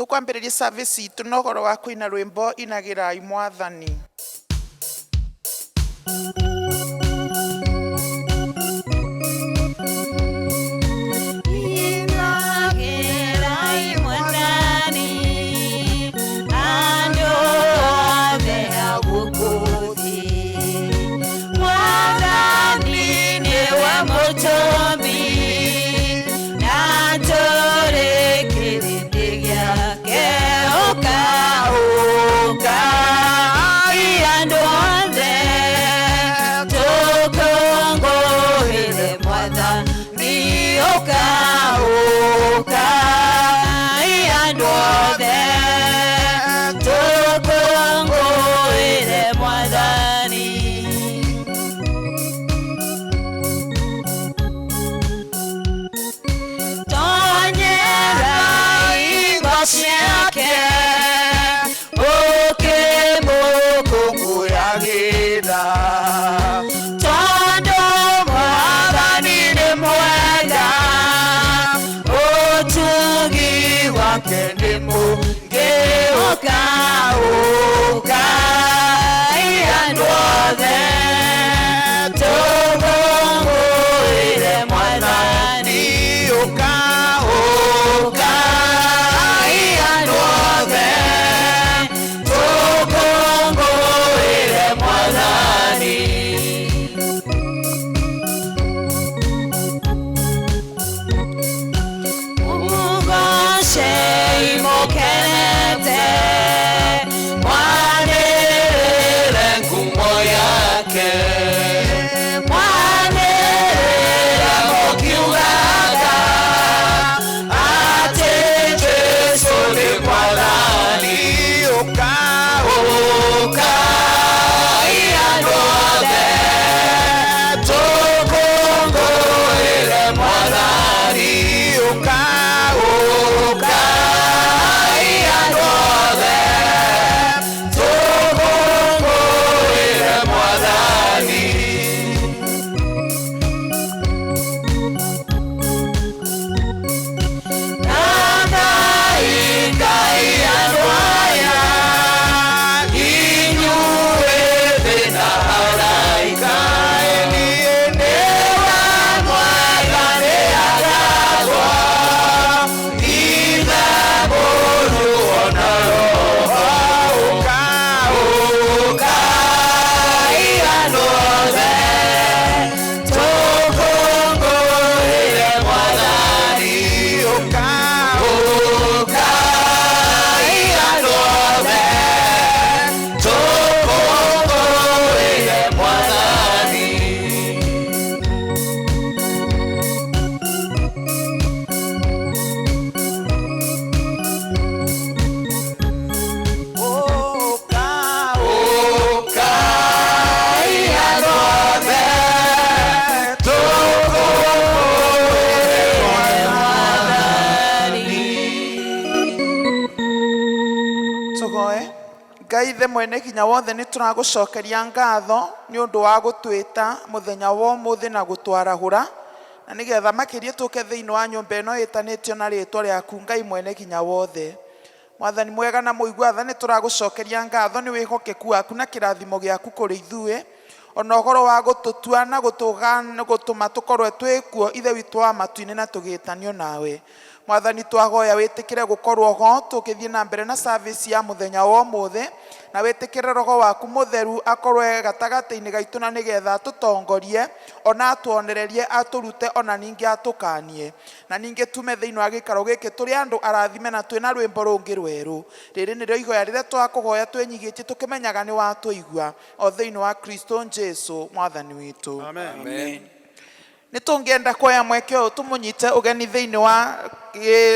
Tukwambĩrĩria service itũ na ũhoro wa kũina rwĩmbo inagĩrai Mwathani. Ngai mwene hinya wothe nĩ tũragũcokeria ngatho nĩ ũndũ wa gũtwĩta mũthenya wa ũmũthĩ na gũtwarahũra na nĩgetha makĩria tũke thĩinĩ wa nyũmba ĩno ĩtanĩtio na rĩĩtwa rĩaku Ngai mwene hinya wothe. Mwathani mwega na mũigua tha nĩ tũragũcokeria ngatho nĩ wĩhokeku waku na kĩrathimo gĩaku kũrĩ ithuĩ ona ũhoro wa gũtũtua na gũtũma tũkorwo twĩkuo ithe witũ wa matu-inĩ na tũgĩtanio nawe. Mwathani twahoya wĩtĩkĩre gũkorwo ho tũgĩthiĩ na mbere na service ya mũthenya wa ũmũthĩ na wĩtĩkĩre roho waku mũtheru akorwo gatagatĩ-inĩ gaitũ na nĩgetha atũtongorie ona atuonererie atũrute ona ningĩ atũkanie na ningĩ tume thĩinĩ wa gĩikaro gĩkĩ tũrĩ andũ arathime na twĩna rwĩmbo rũngĩ rwerũ. Rĩrĩ nĩrĩo ihoya rĩrĩa twakũhoya twĩnyigĩtie tũkĩmenyaga nĩ watũigua o thĩinĩ wa Kristo Jesũ Mwathani witũ. Amen. Nĩtũngĩenda kuoya mweke ũyũ tũmũnyite ũgeni thĩinĩ wa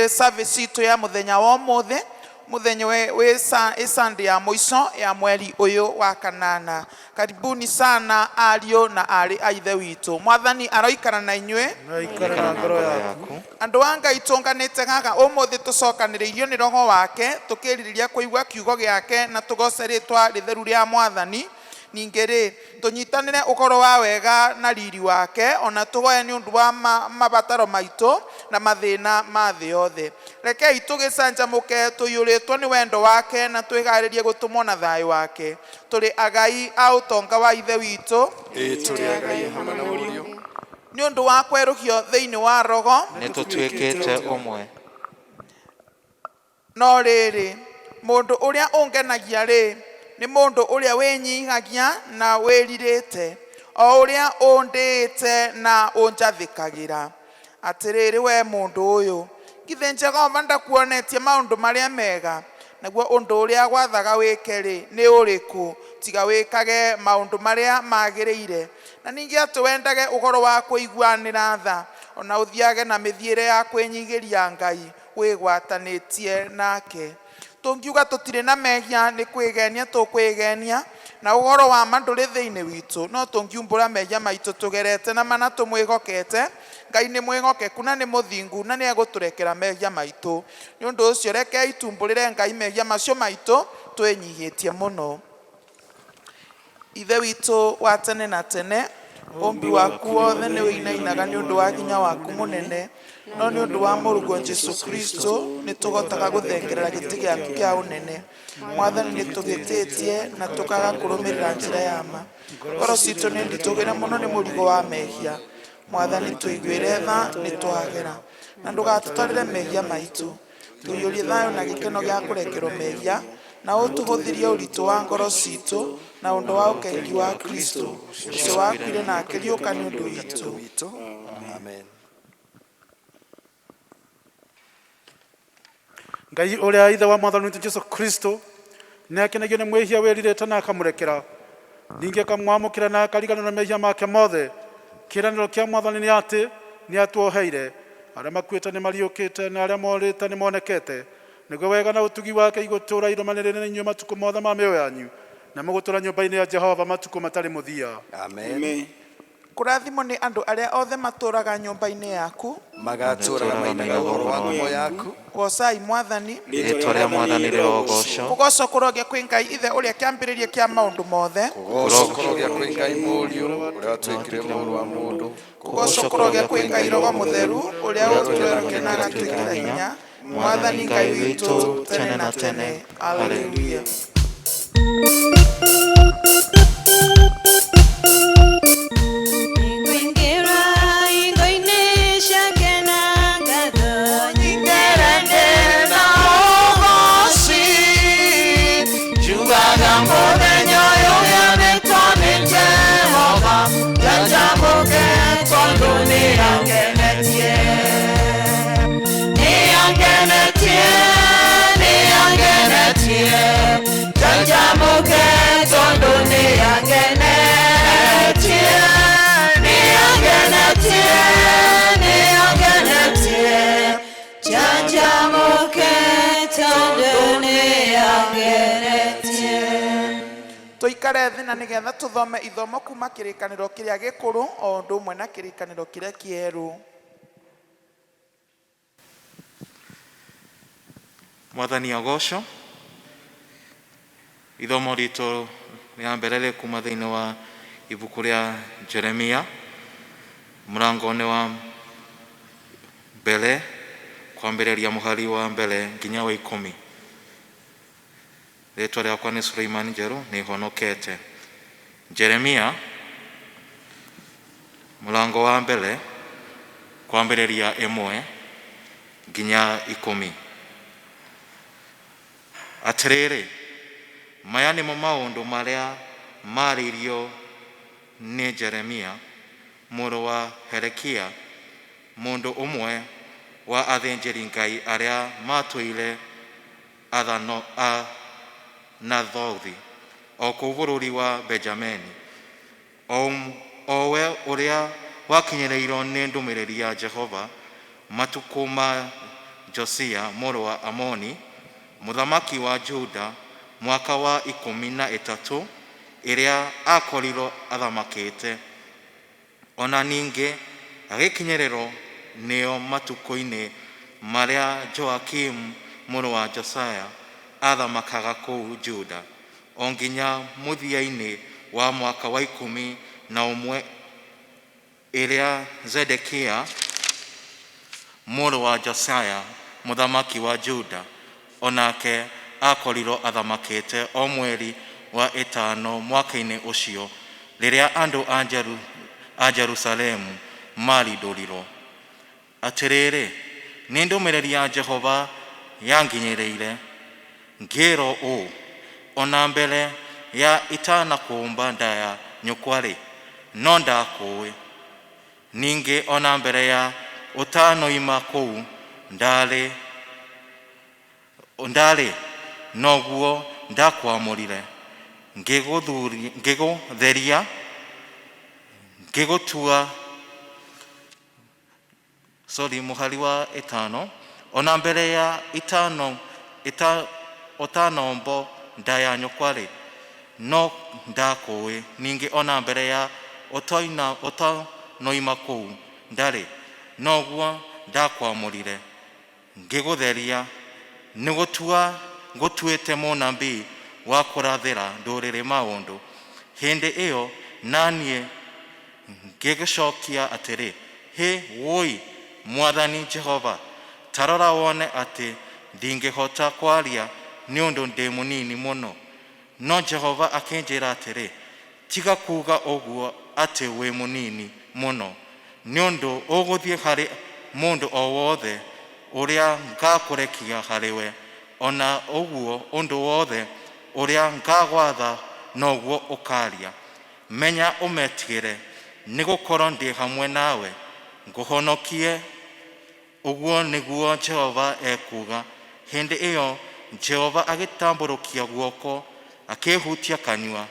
service itũ ya mũthenya wa ũmũthĩ mũthenya wĩ Sunday ya mũico ya mweri ũyũ wa kanana. Karibuni sana ariũ na arĩ a ithe witũ. Mwathani aroikara na inyuĩ na ngoro yaku. Andũ a Ngai tũnganĩte haha ũmũthĩ tũcokanĩrĩirio nĩ roho wake tũkĩrirĩria kũigua kiugo gĩake na tũgoce rĩtwa rĩtheru rĩa Mwathani ningĩ rĩ tũnyitanĩre ũhoro wa wega na riri wake ona tũgoye nĩ ũndũ wa mabataro maitũ na mathĩna ma thĩ yothe. Rekei tũgĩcanjamũke tũiyũrĩtwo nĩ wendo wake na twĩharĩrie gũtũmwo na thayũ wake. Tũrĩ agai a ũtonga wa ithe witũ, tũrĩ agai hamwe na ũriũ, nĩ ũndũ wa kwerũhio thĩinĩ wa rogo nĩ tũtuĩkĩte ũmwe. No rĩrĩ mũndũ ũrĩa ũngenagia rĩ nĩ mũndũ ũrĩa wĩnyihagia na wĩrirĩte, o ũrĩa ũndĩĩte na ũnjathĩkagĩra. Atĩrĩrĩ we mũndũ ũyũ, githĩ Jehova ndakuonetie maũndũ marĩa mega? Naguo ũndũ ũrĩa gwathaga wĩke rĩ nĩ ũrĩkũ tiga wĩkage maũndũ marĩa magĩrĩire, na ningĩ atĩ wendage ũhoro wa kũiguanĩra tha, ona ũthiage na mĩthiĩre ya kwĩnyigĩria Ngai wĩgwatanĩtie nake. Tũngiuga tũtirĩ na mehia nĩ kwĩgenia tũkwĩgenia, na ũhoro wa ma ndũrĩ thĩinĩ witũ, no tũngiumbũra mehia maitũ tũgerete na mana tũmwĩhokete, Ngai nĩ mwĩhokeku na nĩ mũthingu na nĩ egũtũrekera mehia maitũ. Nĩ ũndũ ũcio rekei tumbũrĩre Ngai mehia macio maitũ twĩnyihĩtie mũno. Ithe witũ wa tene na tene, ũmbi waku wothe nĩ wĩinainaga nĩ ũndũ wa hinya waku mũnene, no nĩ ũndũ wa mũrũgwo Jesu Kristo nĩ tũgotaga gũthengerera gĩtĩ gĩaku kĩa ũnene. Mwathani nĩ tũgĩtĩtie na tũkaga kũrũmĩrĩra njĩra ya ma. Ngoro citũ nĩ nditũgĩre mũno nĩ mũrigo wa mehia. Mwathani tũiguĩre tha nĩ twagera, na ndũgatũtarĩre mehia maitũ. Tũiyũrie thayũ na gĩkeno gĩa kũrekerwo mehia, na ũtũhũthirie ũritũ wa ngoro citũ na ũndũ wa ũkengi wa Kristo ũcio wakuire na akĩriũka nĩ ũndũ witũ. amen. Ngai ũrĩa ithe wa Mwathani witũ Jesu Kristo nĩ akenagio nĩ mwĩhia wĩrirĩte na akamũrekera, ningĩ akamwamũkĩra na akariganĩrwo na mehia make mothe. Kĩĩranĩro kĩa Mwathani nĩ atĩ nĩ atuoheire, arĩa makuĩte nĩ mariũkĩte na arĩa morĩte nĩ monekete. Nĩguo wega na ũtugi wake igũtũũra irũmanĩrĩire na inyuĩ matukũ mothe ma mĩoyo yanyu, na mũgũtũũra nyũmba-inĩ ya Jehova matukũ matarĩ mũthia. Amen. Kũrathimwo nĩ andũ arĩa othe matũũraga nyũmba-inĩ yaku, Magatũũraga mainaga ũhoro wa ngumo yaku. gocai Mwathani. Rĩĩtwa rĩa Mwathani rĩrogocwo. Kũgocwo kũroge kwĩ Ngai ithe ũrĩa kĩambĩrĩria kĩa maũndũ mothe. Kũgocwo kũroge kwĩ Ngai Mũriũ ũrĩa watuĩkire mũrũ wa mũndũ. Kũgocwo kũroge kwĩ Ngai Roho Mũtheru ũrĩa ũtũerũkia na agatwĩkĩra hinya. Mwathani Ngai witũ tene na tene. Haleluya. Tũikare thĩ na nĩgetha tũthome ithomo kuma kĩrĩkanĩro kĩrĩa gĩkũrũ o ũndũ ũmwe na kĩrĩkanĩro kĩrĩa kĩerũ. Mwathani agocwo. Ithomo ritũ rĩa mbere rĩ kuma thĩinĩ wa ibuku rĩa Jeremia mũrango-inĩ wa mbere kwambĩrĩria mũhari wa mbere nginya wa 10. Rĩtwa rĩakwa nĩ Suleiman Njerũ, nĩ honokete. Jeremia mũrango wa mbere kwambĩrĩria 1 nginya 10. Atĩrĩrĩ, maya nĩmo maũndũ marĩa marĩirio nĩ Jeremia mũrũ wa Herekia, mũndũ ũmwe wa athĩnjĩri Ngai arĩa matũire athano a Nathothi o kũu bũrũri wa Benjamini, o we ũrĩa wakinyĩrĩirwo nĩ ndũmĩrĩri ya Jehova matukũ ma Josia mũrũ wa Amoni mũthamaki wa Juda mwaka wa 13 ĩrĩa akorirwo athamakĩte. Ona ningĩ agĩkinyĩrĩrwo nĩo matukũ-inĩ marĩa Joakim mũrũ wa Josiah athamakaga kũu Juda, o nginya mũthia-inĩ wa mwaka wa 11 ĩrĩa Zedekia mũrũ wa Josiah mũthamaki wa Juda onake akorirwo athamakĩte o mweri wa 5 mwaka-inĩ ũcio rĩrĩa andũ a Jerusalemu marindũrirwo. Atĩrĩrĩ, nĩ ndũmĩrĩri ya Jehova yanginyĩrĩire, ngĩrwo ũũ: ona mbere ya itanakũmba nda ya nyũkwa-rĩ, no ndakũĩ, ningĩ ona mbere ya ũtanoima kũu ndarĩ noguo ndakwamũrire, ngĩgũtheria, ngĩgũtua mũhari wa 5, ona mbere ya ũtanombo nda ya nyũkwa-rĩ, no ndakũĩ, ningĩ ona mbere ya ũtanoima kũu ndarĩ noguo ndakwamũrire, ngĩgũtheria, nĩ ngũtuĩte mũnabii wa kũrathĩra ndũrĩrĩ maũndũ. Hĩndĩ ĩyo naniĩ ngĩgũcokia atĩrĩ, hĩ woi Mwathani Jehova, tarora wone atĩ ndingĩhota kwaria nĩ ũndũ ndĩ mũnini mũno. No Jehova akĩnjĩra atĩrĩ, tiga kuuga ũguo atĩ wĩ mũnini mũno, nĩ ũndũ ũgũthiĩ harĩ mũndũ o wothe ũrĩa ngakũrekia harĩwe, ona ũguo ũndũ wothe ũrĩa ngagwatha noguo ũkaria. Menya ũmetigĩre, nĩ gũkorwo ndĩ hamwe nawe, ngũhonokie, ũguo nĩguo Jehova ekuga. Hĩndĩ ĩyo Jehova agĩtambũrũkia guoko, akĩhutia kanua.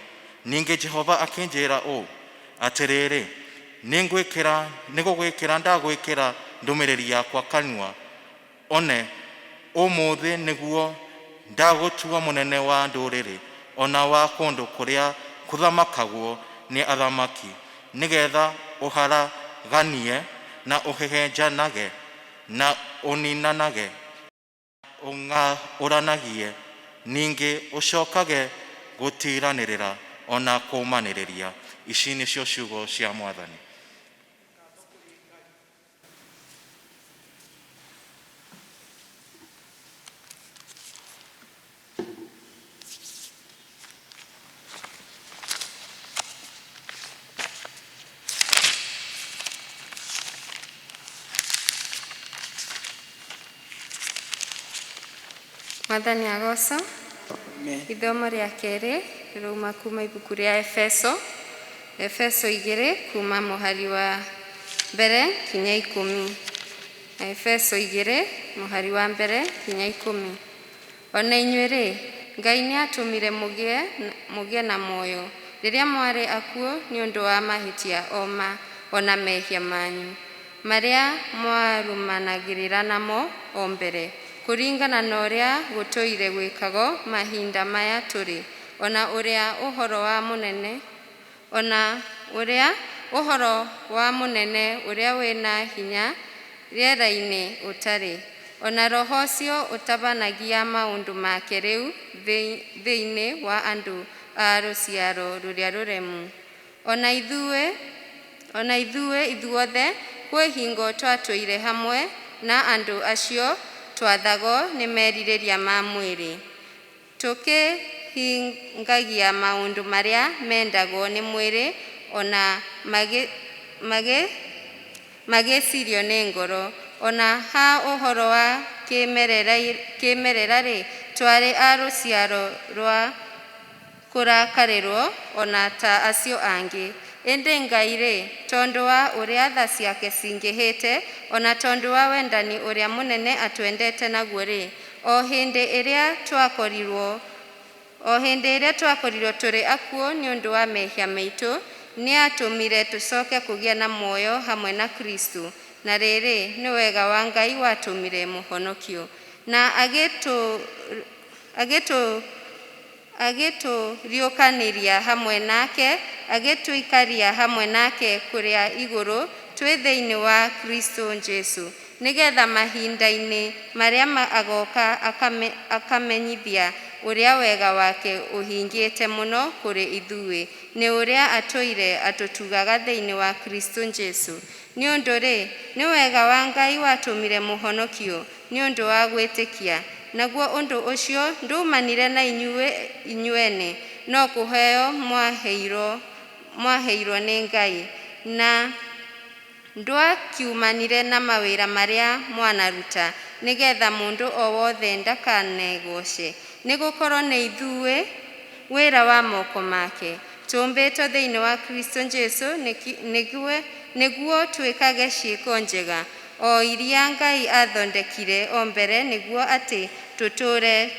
Ningĩ Jehova akĩnjĩra ũũ atĩrĩrĩ, ndagwĩkĩra ndũmĩrĩri yakwa kanua. One ũmũthĩ nĩguo ndagũtua mũnene wa ndũrĩrĩ, ona wa kũndũ kũrĩa kũthamakagwo nĩ athamaki, nĩgetha ũharaganie na ũhehenjanage na ũninanage, ũranagie, ningĩ ũcokage gũtiranĩrĩra ona kũmanĩrĩria. Ici nĩcio ciugo cia Mwathani. Mwathani agoco. Ithomo rĩa kerĩ rĩrauma kuma ibuku rĩa Efeso 2 kuma mũhari wa mbere kinya 10. Efeso 2 mũhari wa mbere kinya 10. Ona inyuĩ-rĩ, Ngai nĩatũmire mũgĩe na muoyo rĩrĩa mwarĩ akuũ nĩ ũndũ wa mahĩtia ona mehia manyu marĩa mwarumanagĩrĩra namo o mbere, kũringana na ũrĩa gũtũire gwĩkagwo mahinda maya tũrĩ, ona ũrĩa ũhoro wa mũnene ũrĩa wĩna hinya rĩera-inĩ ũtarĩ, ona roho ũcio ũtabanagia maũndũ make rĩu thĩinĩ wa andũ a rũciaro rũrĩa rũremu. Ona ithuĩ ithuothe kwĩ hingo twatũire hamwe na andũ acio twathagwo nĩ merirĩria ma mwĩrĩ, tũkĩhingagia maũndũ marĩa mendagwo nĩ mwĩrĩ, ona magĩcirio nĩ ngoro. Ona ha ũhoro wa kĩmerera-rĩ, twarĩ a rũciaro rwa kũrakarĩrwo ona ta acio angĩ. Ĩndĩ Ngai-rĩ, tondũ wa ũrĩa tha ciake cingĩhĩte, ona tondũ wa wendani ũrĩa mũnene atwendete naguo-rĩ, o hĩndĩ ĩrĩa twakorirwo tũrĩ akuũ nĩ ũndũ wa mehia maitũ, nĩatũmire tũcoke kũgĩa na muoyo hamwe na Kristo. Na rĩrĩ, nĩ wega wa Ngai watũmire mũhonokio, na agĩtũriũkanĩria hamwe nake, agĩtũikaria hamwe nake kũrĩa igũrũ twĩ thĩinĩ wa Kristo Jesũ, nĩgetha mahinda-inĩ marĩa agoka akamenyithia uria wega wake uhingite muno kuri ithuĩ ni uria atũire atũtugaga thĩinĩ wa Kristo Jesu ni ũndũ rĩ ni wega wa Ngai watũmire mũhonokio ni ũndũ wa gwĩtĩkia naguo ũndũ ũcio ndumanire na inyuene no kũheo mwaheirwo nĩ Ngai na ndwakiumanire na mawĩra marĩa mwanaruta nigetha mũndũ o wothe ndakanegũce nĩ gũkorwo nĩ ithuĩ wĩra wa moko make tũmbĩtwo thĩinĩ wa Kristo Jesu nĩguo twĩkage ciĩko njega o iria Ngai athondekire o mbere nĩguo atĩ tũtũre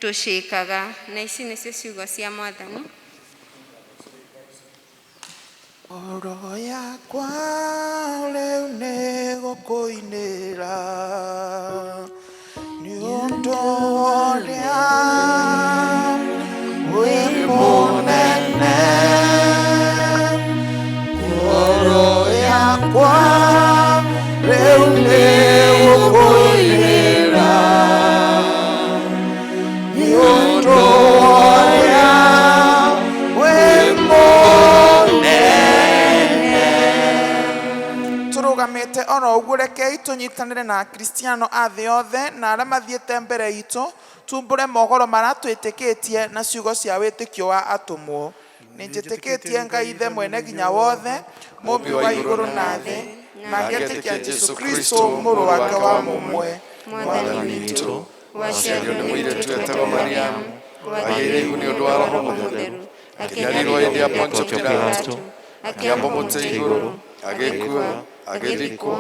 tũciĩkaga na ici nĩcio ciugo cia Mwathani. Oro yakwa rĩu nĩ gũkũinĩra nĩ ũndũ ũrĩa wĩ mũnene. Oro yakwa rĩu nĩ gũkũinĩra nĩ ũndũ ũrĩa wĩ mũnene. Tũrũgamĩte oro ũguo rekei tũnyitanĩre na Akristiano a thĩ yothe na arĩa mathiĩte mbere itũ tumbũre mohoro maratwĩtĩkĩtie na ciugo cia wĩtĩkio wa atũmwo. Nĩ njĩtĩkĩtie Ngai Ithe mwene nginya wothe mũmbi wa igũrũ na thĩ na ngetĩkia Jesu Kristo mũrũ wake wa mũmwe Mwathani witũ waciario nĩ mũirĩtu wetagwo Mariamu wagĩire ihu nĩ ũndũ wa Roho Mũtheru akĩnyarirwo hĩndĩ ya Pontio Pilato akĩambwo mũtĩ igũrũ agĩkua agĩthikwo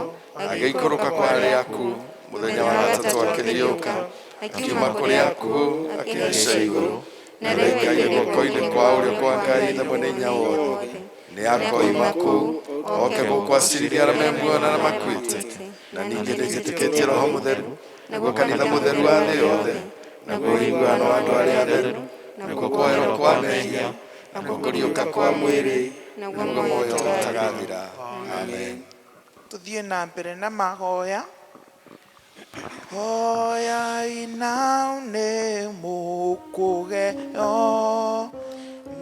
agĩikũrũka kwa arĩa akuũ mũthenya wa gatatũ akĩriũka akiuma kũrĩ akuũ akĩhaica igũrũ na rĩu aikare guoko-inĩ kwa ũrĩo kwa Ngai Ithe mwene hinya wothe nĩ akoima kũu oke gũkũ acirithie arĩa memuoyo na makuĩte na ningĩ nĩnjĩtĩkĩtie Roho Mũtheru naguo kanitha mũtheru wa thĩ yothe naguo ũiguano wa andũ arĩa atheru naguo kwoerwo kwa mehia naguo kũriũka kwa mwĩrĩ naguo muoyo ũtagathira. Amen. Tuthiĩ na mbere na mahoya. Hoya inau nĩ mũkũgeo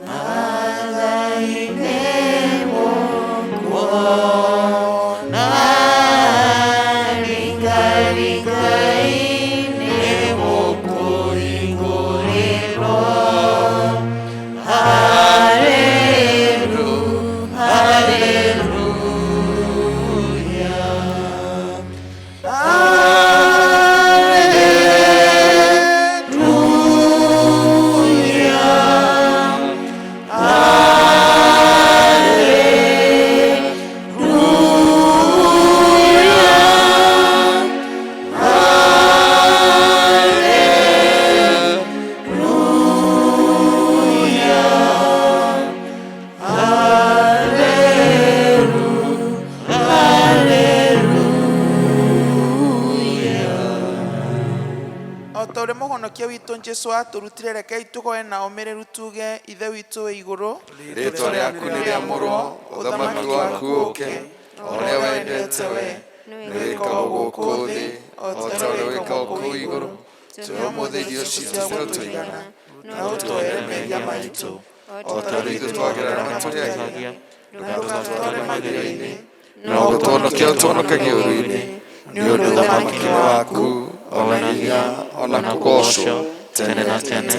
Mathai-inĩ mũkuona ringaringai-inĩ mũkũhingũrĩrwo. Hallelujah, mũhonokia witũ Jesũ atũrutire rekei tũgoe na ũmĩrĩru tuge Ithe witũ wĩ igũrũ rĩĩtwa rĩaku nĩ rĩamũrwo ũthamaki waku ũũke o ũrĩa wendete we nĩ wĩkagwo gũkũ thĩ o ta ũrĩa wĩkagwo kũu igũrũ tũhe ũmũthĩ irio citũ cia tũigana na ũtũhere mehia maitũ o ta ũrĩa ithuĩ twagĩra arĩa matũrĩhagia ndũgatũtware magerio-inĩ no gũtũhonokia ũtũhonokagie ũũru-inĩ nĩ ũndũ ũthamaki nĩ waku ona hinya ona kũgocwo tene na tene.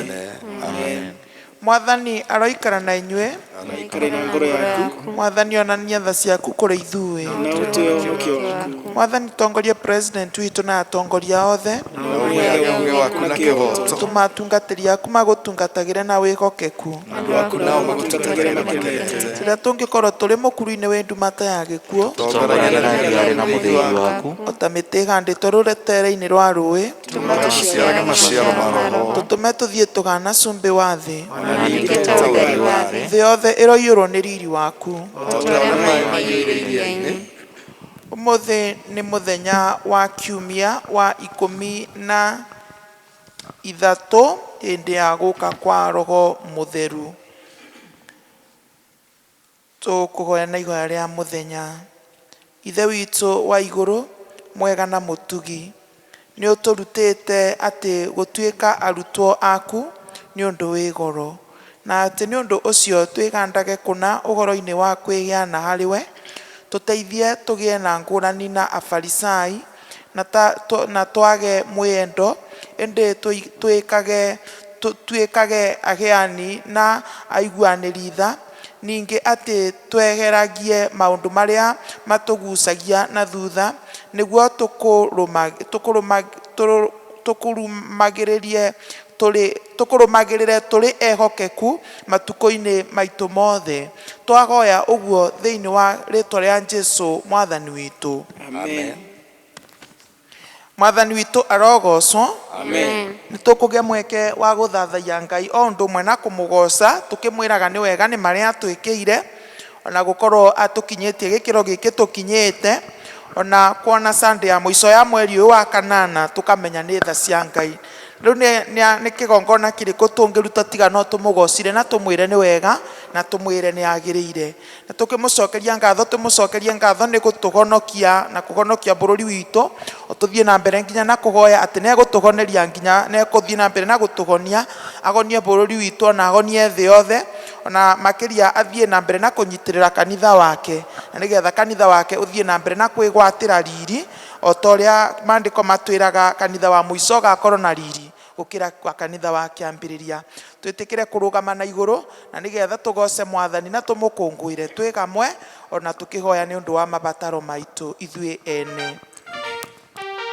Amen. Mwathani aroikara na inyuĩ. Aikare na ngoro yaku. Mwathani onania tha ciaku kũrĩ ithuĩ. Na ũtue ũhonokio waku. Mwathani tongorie president witũ na atongoria othe. Na ũmũheage ũũgĩ waku na kĩhooto. Tũmatungatĩri aku magũtungatagĩre na wĩhokeku. Andũ aku nao magũtungatagĩre makenete. Rĩrĩa tũngĩkorwo tũrĩ mũkuru-inĩ wĩ ndumata ya gĩkuũ. Tongoragia na riarĩ na mũthĩgi waku. O ta mĩtĩ ĩhandĩtwo rũtere-inĩ rwa rũĩ. Tũciarage maciaro ma Roho. Tũtũme tũthiĩ tũhaana cumbĩ wa thĩ. Na ningĩ ta ũtheri wa thĩ. Thĩ yothe ĩroiyũrwo nĩ riri waku. O ta ũrĩa maaĩ maiyũire iria-inĩ. Ũmũthĩ nĩ mũthenya wa kiumia wa 13 hĩndĩ ya gũũka kwa Roho Mũtheru. Tũkũhoya na ihoya rĩa mũthenya. Ithe witũ wa igũrũ mwega na mũtugi, nĩ ũtũrutĩte atĩ gũtuĩka arutwo aku nĩ ũndũ wĩ goro, na atĩ nĩ ũndũ ũcio twĩgandage kũna ũhoro-inĩ wa kwĩgĩana harĩwe, tũteithie tũgĩe na ngũrani na afarisai na twage mwendo, ĩndĩ tuĩkage agĩani na aiguanĩri tha, ningĩ atĩ twegeragie maũndũ marĩa matũgucagia na thutha, nĩguo tũkũrũmagĩrĩre tũrĩ ehokeku matukũ-inĩ maitũ mothe. Twagoya ũguo thĩinĩ wa rĩtwa rĩa Jesũ mwathani witũ. Amen. Mwathani witũ arogocwo. Amen. Nĩ tũkũgĩa mweke wa gũthathaiya Ngai o ũndũ ũmwe na kũmũgoca, tũkĩmwĩraga nĩ wega nĩ marĩa atwĩkĩire, ona gũkorwo atũkinyĩtie gĩkĩro gĩkĩ tũkinyĩte, ona kuona Sunday ya mũico ya mweri ũyũ wa kanana tũkamenya nĩ tha cia Ngai. Rĩu nĩ kĩgongona kĩrĩkũ tũngĩruta tiga no tũmũgocire na tũmwĩre nĩ wega na tũmwĩre nĩ agĩrĩire. Na tũkĩmũcokeria ngatho nĩ gũtũhonokia na kũhonokia bũrũri witũ, tũthiĩ na mbere nginya na kũhoya atĩ nĩ egũtũhoneria nginya nĩ egũthiĩ na mbere na gũtũhonia, agonie bũrũri witũ na agonie thĩ yothe, ona makĩria athiĩ na mbere na kũnyitĩrĩra kanitha wake, na nĩgetha kanitha wake ũthiĩ na mbere na kwĩgwatĩra riri, o ta ũrĩa maandĩko matwĩraga kanitha wa mũico ũgakorwo na riri gũkĩra kwa kanitha wa kĩambĩrĩria. Twĩtĩkĩre kũrũgama na igũrũ, na nĩgetha tũgoce mwathani na tũmũkũngũĩre twĩ gamwe, ona tũkĩhoya nĩ ũndũ wa mabataro maitũ ithuĩ ene.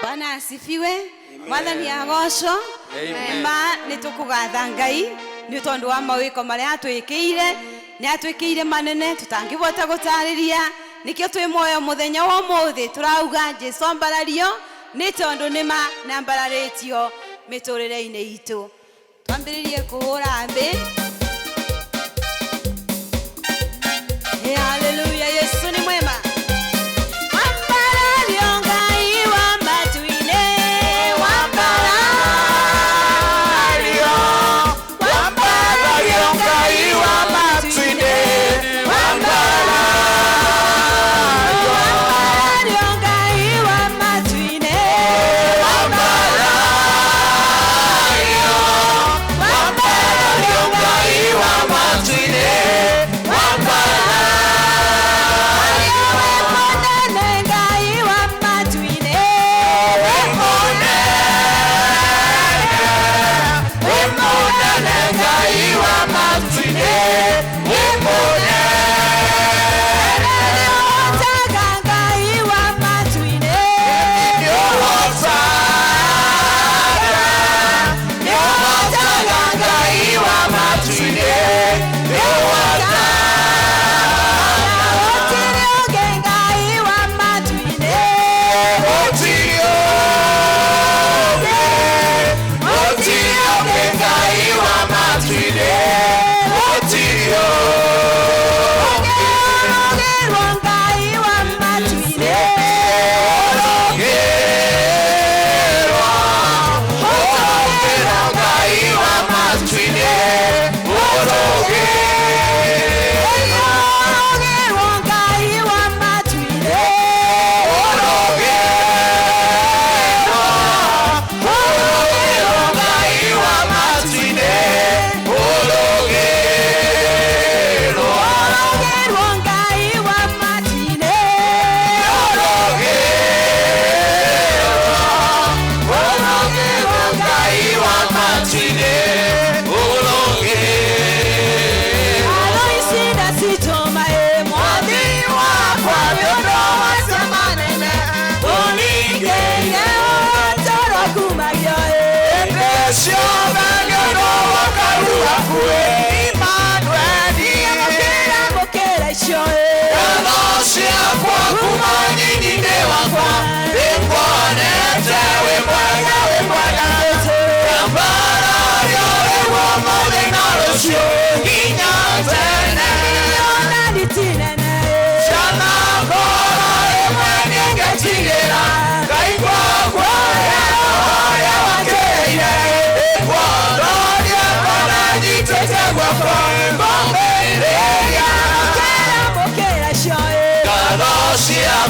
Bwana asifiwe. Mwathani agocwo. Ma nĩ tũkũgatha Ngai nĩ tondũ wa mawĩko marĩa atwĩkĩire, nĩ atwĩkĩire manene tũtangĩbota gũtarĩria. Nĩkĩo twĩ muoyo mũthenya wa ũmũthĩ tũrauga Jesũ mbarario, nĩ tondũ nĩma na mbararĩtio mĩtũrĩre-inĩ itũ. Twambĩrĩrie kũhũra mbĩ. Haleluya, Yesu nĩ mwema.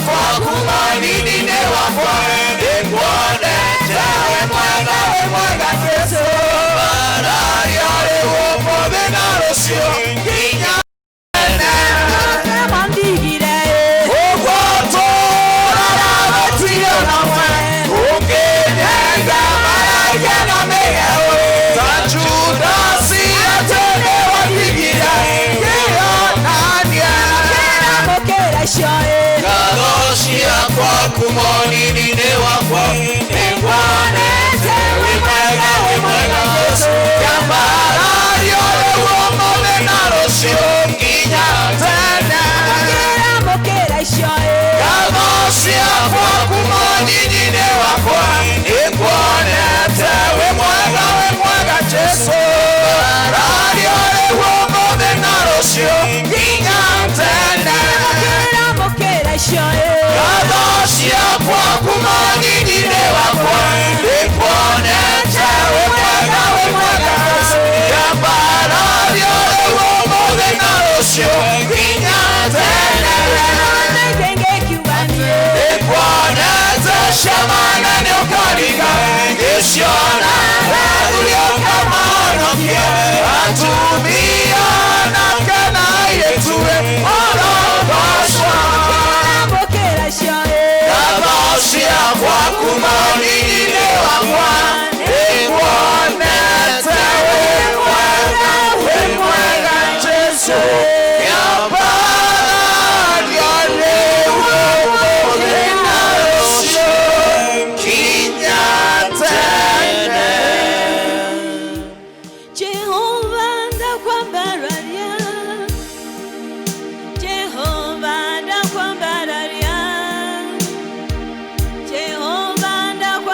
Kwa kumanini ne wakwa, rũciũ nginya kumonini wakwa ningwanete wimwega Yesu yambarario lewomo na rũciũ nginya tene ngatho ciakwa kumonini wakwa ningwanete wimwega Yesu yambarario lewomo na rũciũ nginya tene ngatho ciakwa kumonini wakwa nĩkuonete wĩ mwega Yesu yambarario ũmũthĩ na rũciũ nginya tene nĩkuonete ciamana nĩũkariga gĩciona ũrĩa ũkamahonokia atumia nake na airĩtu ciakwa kumonini wakwa nĩkuonete wĩ mwega Jesu yambarario ũmũthĩ na rũciũ nginya tene. Jehova ndakwambararia, Jehova ndakwambararia, Jehova ndakwambararia.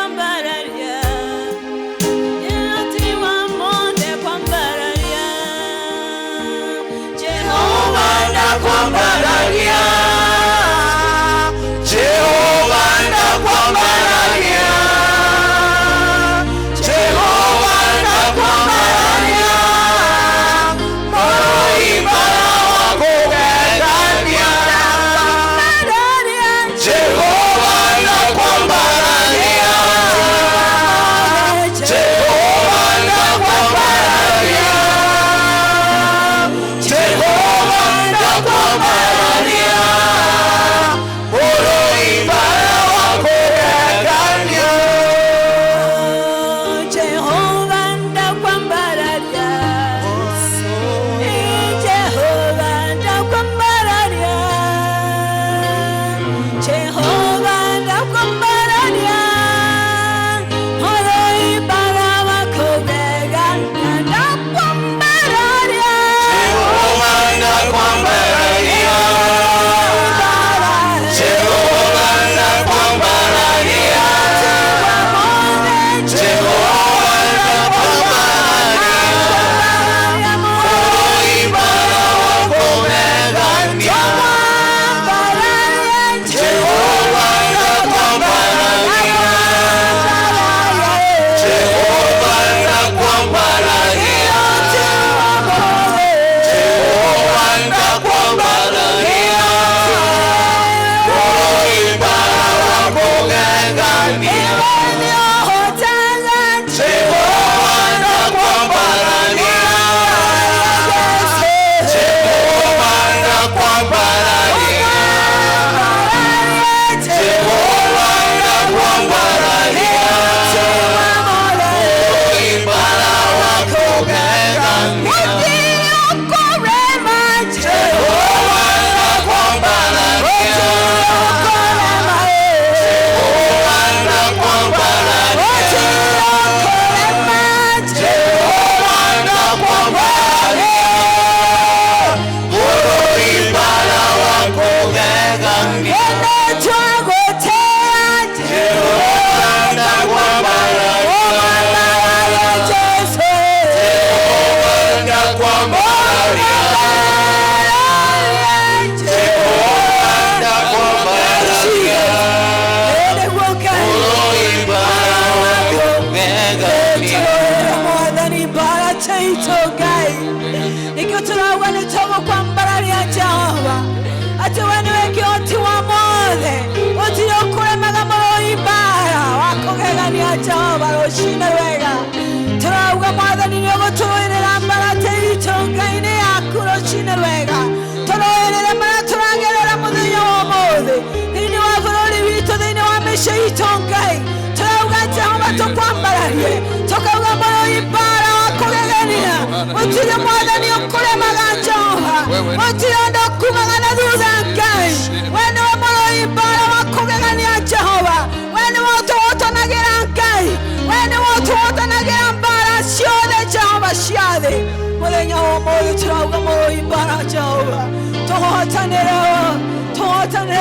Muthenya wa ũmũthĩ tũrauga mũroimbara Jehova. Tũhotanĩre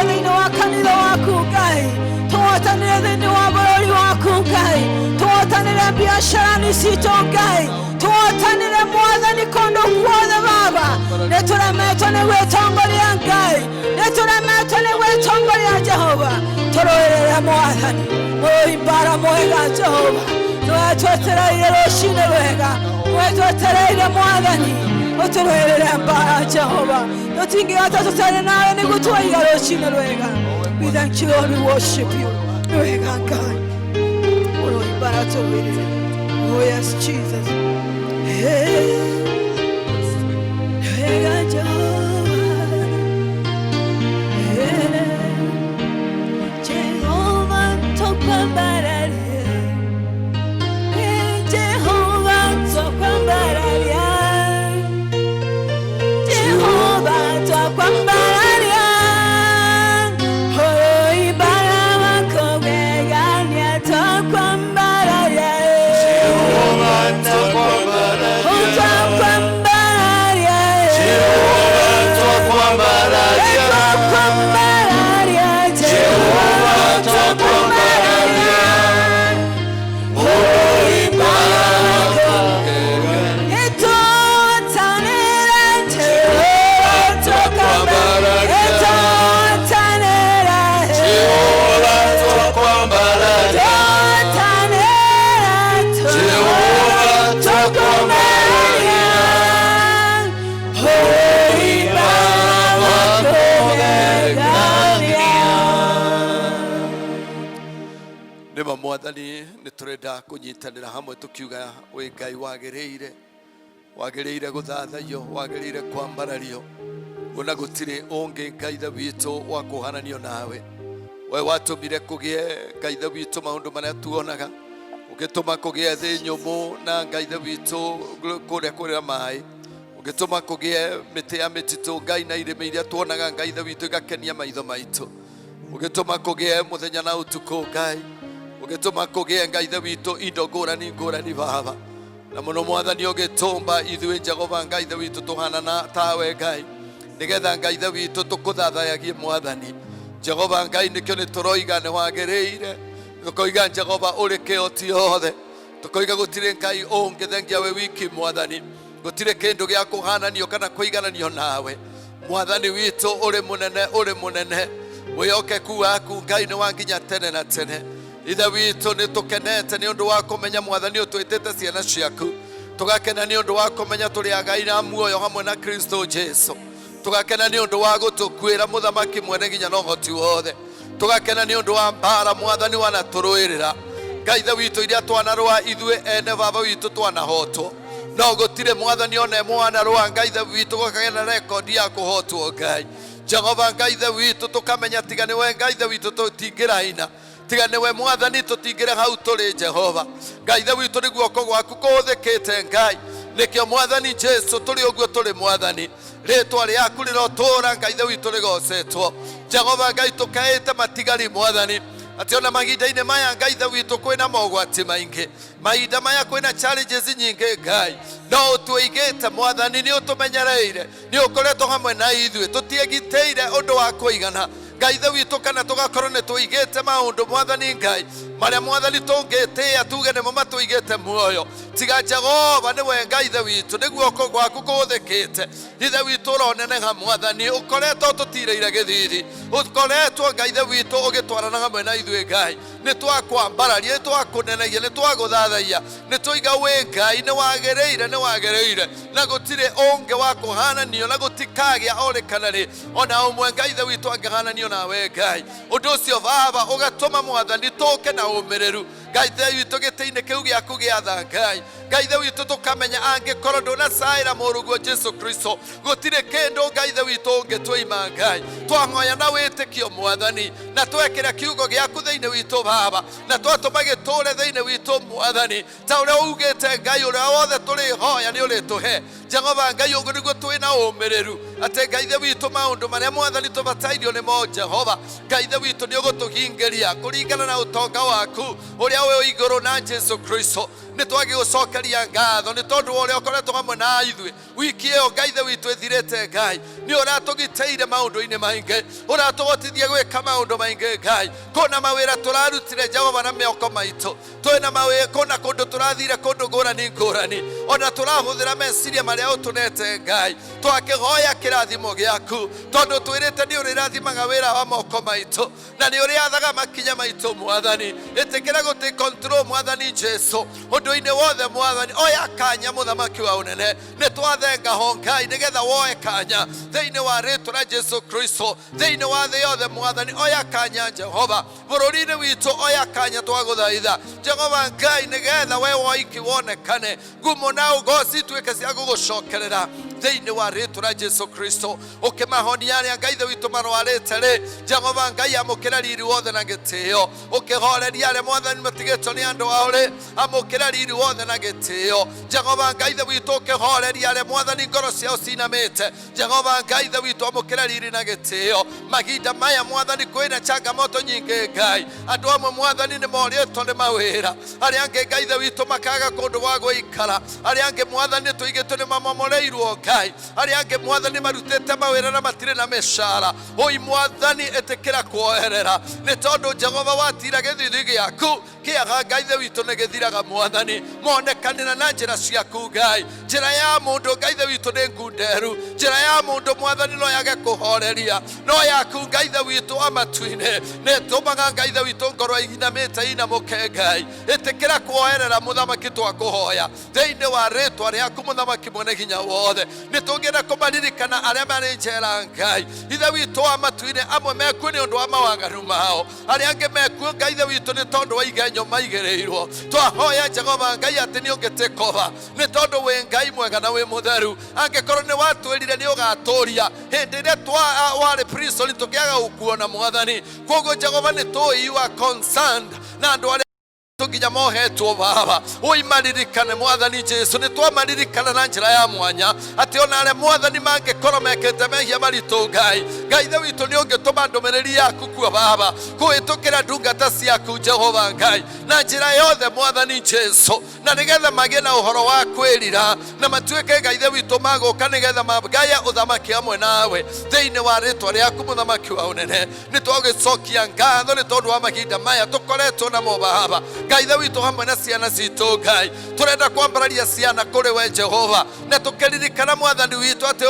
thĩinĩ wa kanitha waku Ngai. Tũhotanĩre thĩinĩ wa bũrũri waku Ngai. Tũhotanĩre biacara-inĩ citũ Ngai. Tũhotanĩre Mwathani kũndũ guothe Baba. Nĩtũremetwo nĩ gwĩtongoria Ngai. Nĩtũremetwo nĩ gwĩtongoria Jehova. Tũrũĩrĩre Mwathani mũroimbara mwega Jehova. Nĩwe twetereire rũciinĩ rwega. Nĩwe twetereire Mwathani ũtũrũĩrĩre mbara Jehova. Tũtingĩhota tũtarĩ nawe nĩguo twaiga rũciinĩ rwega. We thank you Lord, we worship you. Nĩ wega Ngai mũroimbara tũrũĩrĩre. Oh yes Jesus. Hey, nĩ wega Jehova. Hey, Jehova tũkwambararia. Jehova tũkwambararia. Jehova twakwambararia. Oroibara wako wegania twakwambararia. Jehova twakwambararia. Twakwambararia. Jehova twakwambararia. Twakwambararia. Jehova twakwambararia. Oroibara wako wegania. Etotanera Jehova twakwambararia. Etotanera Jehova twakwambararia. Jehova twakwambararia. Nĩma Mwathani nĩ tũrenda kũnyitanĩra hamwe tũkiuga wĩ Ngai wagĩrĩire gũthathaiyo, wagĩrĩire kwambarario. Ona gũtirĩ ũngĩ Ngai witũ wa kũhananio nawe. We watũmire kũgĩe Ngai witũ maũndũ marĩa tuonaga, ũgĩtũma kũgĩe thĩ nyũmũ na Ngai witũ kũrĩa maĩ, ũgĩtũma kũgĩe mĩtĩ ya mĩtitũ Ngai na irĩma iria tuonaga Ngai witũ igakenia maitho maitũ, ũgĩtũma kũgĩe mũthenya na ũtukũ Ngai, ũgĩtũma kũgĩe Ngai witũ indo ngũrani Baba. Na mũno Mwathani ũgĩtũmba ithuĩ Jehova Ngai witũ tũhanana tawe Ngai, nĩgetha Ngai witũ tũkũthathayagie Mwathani. Jehova Ngai nĩkĩo nĩtũroiga nĩ wagĩrĩire, tũkoiga Jehova ũrĩ kĩo tiothe, tũkoiga gũtirĩ Ngai ũngĩ thengia we wiki Mwathani, gũtirĩ kĩndũ gĩa kũhananio kana kũigananio nawe. Mwathani witũ ũrĩ mũnene, wĩhokeku waku Ngai nĩ wa nginya tene na tene. Ithe witũ nĩ tũkenete nĩ ũndũ wa kũmenya Mwathani ũtwĩtĩte ciana ciaku, tũgakena nĩ ũndũ wa kũmenya tũrĩ agai na muoyo hamwe na Kristo Jesu, tũgakena nĩ ũndũ wa gũtũkuĩra mũthamaki mwene nginya na ũhoti wothe, tũgakena nĩ ũndũ wa mbara Mwathani wanatũrũĩrĩra. Ngai witũ iria twanarũa ithuĩ ene Baba witũ twanahotwo, no gũtirĩ Mwathani ona ĩmwe wanarũa Ngai witũ gũkagĩa na rekondi ya kũhotwo Ngai. Jehova Ngai witũ tũkamenya tiga nĩwe Ngai witũ tũtingĩraina, tiga nĩwe Mwathani tũtingĩre hau tũrĩ Jehova. Ngai witũ nĩ guoko gwaku kũhũthĩkĩte Ngai, nĩkĩo Mwathani Jesu tũrĩ ũguo tũrĩ Mwathani, rĩtwa rĩaku rĩrotũũra Ngai witũ rĩgocetwo. Jehova Ngai tũkaĩte matigari Mwathani, atĩ ona mahinda-inĩ maya Ngai witũ kwĩna mogwati maingĩ, mahinda maya kwĩna challenges nyingĩ Ngai, no ũtũigĩte Mwathani, nĩ ũtũmenyereire, nĩ ũkoretwo hamwe na ithuĩ, tũtiĩgitĩire ũndũ wa kũigana Ngai witũ kana tũgakorwo nĩ tũigĩte maũndũ Mwathani Ngai marĩa Mwathani tũngĩtĩĩa tuge nĩmo matũigĩte muoyo. Tiga Jehova nĩwe Ngai witũ, nĩ guoko gwaku kũhũthĩkĩte. Ithe witũ ũroneneha Mwathani, ũkoretwo tũtirĩire gĩthithi, ũkoretwo Ngai witũ ũgĩtwarana hamwe na ithuĩ Ngai. Nĩ twakwambararia, nĩ twakũnenegia, nĩ twagũthathaia, nĩ tũiga wĩ Ngai nĩ wagĩrĩire, na gũtirĩ ũngĩ wa kũhananio, na gũtikagĩa o rĩkana rĩ ona ũmwe Ngai witũ angĩhananio nawe Ngai. Ũndũ ũcio Baba ũgatũma Mwathani tũke na ũmĩrĩru Ngai witũ gĩtĩ-inĩ kĩu gĩaku gĩa tha Ngai. Ngai witũ tũkamenya angĩkorwo ndũnacaĩra mũrũguo Jesu Kristo, gũtirĩ kĩndũ Ngai witũ ũngĩtũima Ngai. Twahoya na wĩtĩkio Mwathani, na twekĩra kiugo gĩaku thĩinĩ witũ Baba, na twatũma gĩtũũre thĩinĩ witũ Mwathani, ta ũrĩa ugĩte Ngai ũrĩa wothe tũrĩhoya nĩ ũrĩtũhe. Jehova Ngai uguo niguo twina umireru ate Ngai ithe witũ maũndũ marĩa mwathani tũbatairio nĩmo Jehova Ngai ithe witũ nĩ ũgũtũhingĩria kũringana na ũtonga waku ũrĩa wĩ igũrũ na Jesu Kristo. Nĩ twagĩgũcokeria ngatho nĩ tondũ wa ũrĩa ũkoretwo hamwe na ithuĩ wiki ĩyo Ngai ithe witũ ĩthirĩte. Ngai nĩ ũratũgitĩire maũndũ-inĩ maingĩ, ũratũhotithia gwĩka maũndũ maingĩ. Ngai kũna mawĩra tũrarutire Jehova na mĩoko maitũ, twĩna mawĩra kũna kũndũ tũrathire kũndũ ngũrani ngũrani, ona tũrahũthĩra meciria marĩa ũtũnete Ngai, twakĩhoya kĩrathimo gĩaku tondũ twĩrĩte nĩ ũrĩrathimaga wĩra wa moko maitũ na nĩ ũrĩathaga makinya maitũ Mwathani. Ĩtĩkĩra gũtĩ control Mwathani Jesu ũndũ-inĩ wothe Mwathani. Oya kanya mũthamaki wa ũnene, nĩ twathenga ho Ngai nĩgetha woe kanya thĩinĩ wa rĩtwa rĩa Jesu Kristo, thĩinĩ wa thĩ yothe Mwathani. Oya kanya Jehova bũrũri-inĩ witũ, oya kanya twagũthaitha Jehova Ngai nĩgetha we woiki wonekane, ngumo na ũgoci tuĩke cia gũgũcokerera thĩinĩ wa rĩtwa rĩa Jesu Kristo. Ũkĩmahonia arĩa Ngai ithe witũ marwarĩte rĩ Jehova Ngai amũkĩra riri wothe na gĩtĩo, ũkĩhoreria arĩa Mwathani matigĩtwo nĩ andũ ao rĩ amũkĩra riri wothe na gĩtĩo. Jehova Ngai ithe witũ ũkĩhoreria arĩa Mwathani ngoro ciao cinamĩte Jehova Ngai ithe witũ amũkĩra riri na gĩtĩo. Mahinda maya Mwathani kwĩna changamoto nyingĩ Ngai, andũ amwe Mwathani nĩ morĩtwo nĩ mawĩra, arĩa angĩ Ngai ithe witũ makaga kũndũ gwa gũikara, arĩa angĩ Mwathani tũigĩtwo nĩ mamomoreirwo Ngai, arĩa angĩ Mwathani marutĩte mawĩra na matirĩ na mĩcara. Oi Mwathani ĩtĩkĩra kuoherera nĩ tondũ Jehova watira gĩthithi gĩaku kĩaga Ngai ithe witũ nĩ gĩthiraga Mwathani. Monekanĩra na njĩra ciaku Ngai, njĩra ya mũndũ Ngai ithe witũ nĩ ngunderu, njĩra ya mũndũ Mwathani no yage kũhoreria, no yaku Ngai ithe witũ amatu-inĩ nĩ tũmaga Ngai ithe witũ ngoro inamĩte inamũke Ngai. Ĩtĩkĩra kuoherera mũthamaki twakũhoya thĩinĩ wa rĩtwa rĩaku mũthamaki mwene hinya wothe. Nĩ tũngĩenda kũmaririkana arĩa marĩ njera Ngai ithe witũ amatu-inĩ, amwe mekuo nĩ ũndũ wa mawaganu mao, arĩa angĩ mekuo Ngai ithe witũ nĩ tondũ wa igenyo maigĩrĩirwo. Twahoya Jehova Ngai atĩ nĩ ũngĩtĩkova nĩ tondũ wĩ Ngai mwega na wĩ mũtheru. Angĩkorwo nĩ watwĩrire nĩ ũgatũria hĩndĩ ĩrĩa warĩ prison tũkĩaga gũkuona Mwathani, koguo Jehova nĩ tũĩ you are concerned na andũ arĩa tuginya mohetwo Baba. Uimaririkane Mwathani Jesu, nĩ twamaririkana na njĩra ya mwanya atĩ ona arĩa Mwathani mangĩkorwo mekĩte mehia maritũ Ngai, Ngai ithe witũ nĩ ũngĩtũma ndũmĩrĩri yaku kuo Baba kũhĩtũkĩra ndungata ciaku Jehova Ngai na njĩra yothe Mwathani Jesu, na nĩgetha magĩe na ũhoro wa kwĩrira na matuĩke Ngai ithe witũ magũka nĩgetha magaya ũthamaki hamwe nawe thĩinĩ wa rĩtwa rĩaku mũthamaki wa ũnene. Nĩ twagĩcokia ngatho nĩ tondũ wa mahinda maya tũkoretwo namo Baba. Ngai ithe witũ hamwe na ciana citũ Ngai, tũrenda kwambararia ciana kũrĩ we Jehova, na tũkĩririkana Mwathani witũ atĩ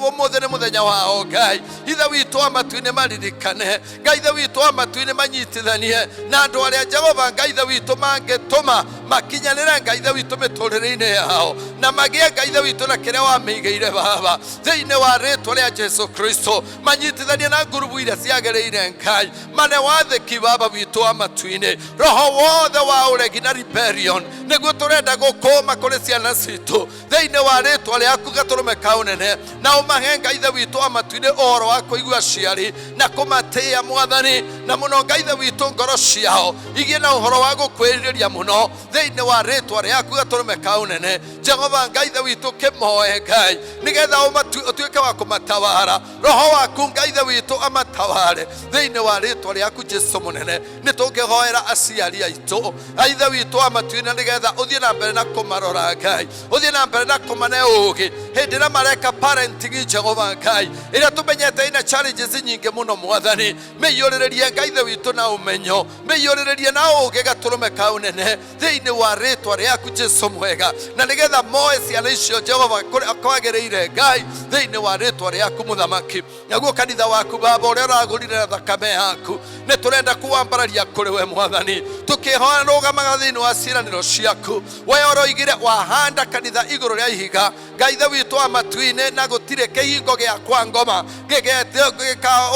ũmũthĩ nĩ mũthenya wao Ngai. Ithe witũ amatu-inĩ maririkane, Ngai ithe witũ amatu-inĩ manyitithanie na andũ arĩa Jehova Ngai ithe witũ mangĩtũma makinyanĩre Ngai ithe witũ mĩtũrĩre-inĩ yao na magĩe Ngai ithe witũ na kĩrĩa wamĩigĩire Baba thĩinĩ wa rĩtwa rĩa Jesu Kristo. Manyitithanie na ngurubu iria ciagĩrĩire Ngai, mane wathĩki Baba witũ amatu-inĩ, roho wothe wa ũregi na rebellion nĩguo tũrenda gũkũma kũrĩ ciana citũ thĩinĩ wa rĩtwa rĩaku gatũrũme ka ũnene, na ũmahe Ngai ithe witũ amatu-inĩ ũhoro wa kũigua ciari na kũmatĩĩa Mwathani, na mũno Ngai ithe witũ ngoro ciao igĩe na ũhoro wa gũkwĩrirĩria mũno thĩinĩ wa rĩtwa rĩaku gatũrũme ka ũnene. Jehova Ngai ithe witũ kĩmoe Ngai nĩgetha ũtuĩke wa kũmatawara, roho waku Ngai ithe witũ amataware thĩinĩ wa rĩtwa rĩaku Jesu mũnene. Nĩ tũngĩhoera aciari aitũ ithe witũ amatu-inĩ nĩgetha ũthiĩ na mbere na kũmarora Ngai, ũthiĩ na mbere na kũmane ũũgĩ hĩndĩ ĩrĩa mareka parenting Jehova Ngai ĩrĩa tũmenyete ina challenges nyingĩ mũno Mwathani. Mĩiyũrĩrĩrie Ngai ithe witũ na ũmenyo, mĩiyũrĩrĩrie na ũũgĩ gatũrũme ka ũnene thĩinĩ wa rĩtwa rĩaku Jesu mwega, na nĩgetha moe ciana icio Jehova kwagĩrĩire Ngai thĩinĩ wa rĩtwa rĩaku mũthamaki. Naguo kanitha waku Baba ũrĩa ũragũrire na thakame yaku nĩ tũrenda kũwambararia kũrĩ we Mwathani, tũkĩhoya rũgamaga thĩinĩ wa ciĩranĩro ciaku. We ũroigire wahanda kanitha igũrũ rĩa ihiga Ngai ithe witũ amatu-inĩ, na gũtirĩ kĩhingo gĩa kwa ngoma gĩka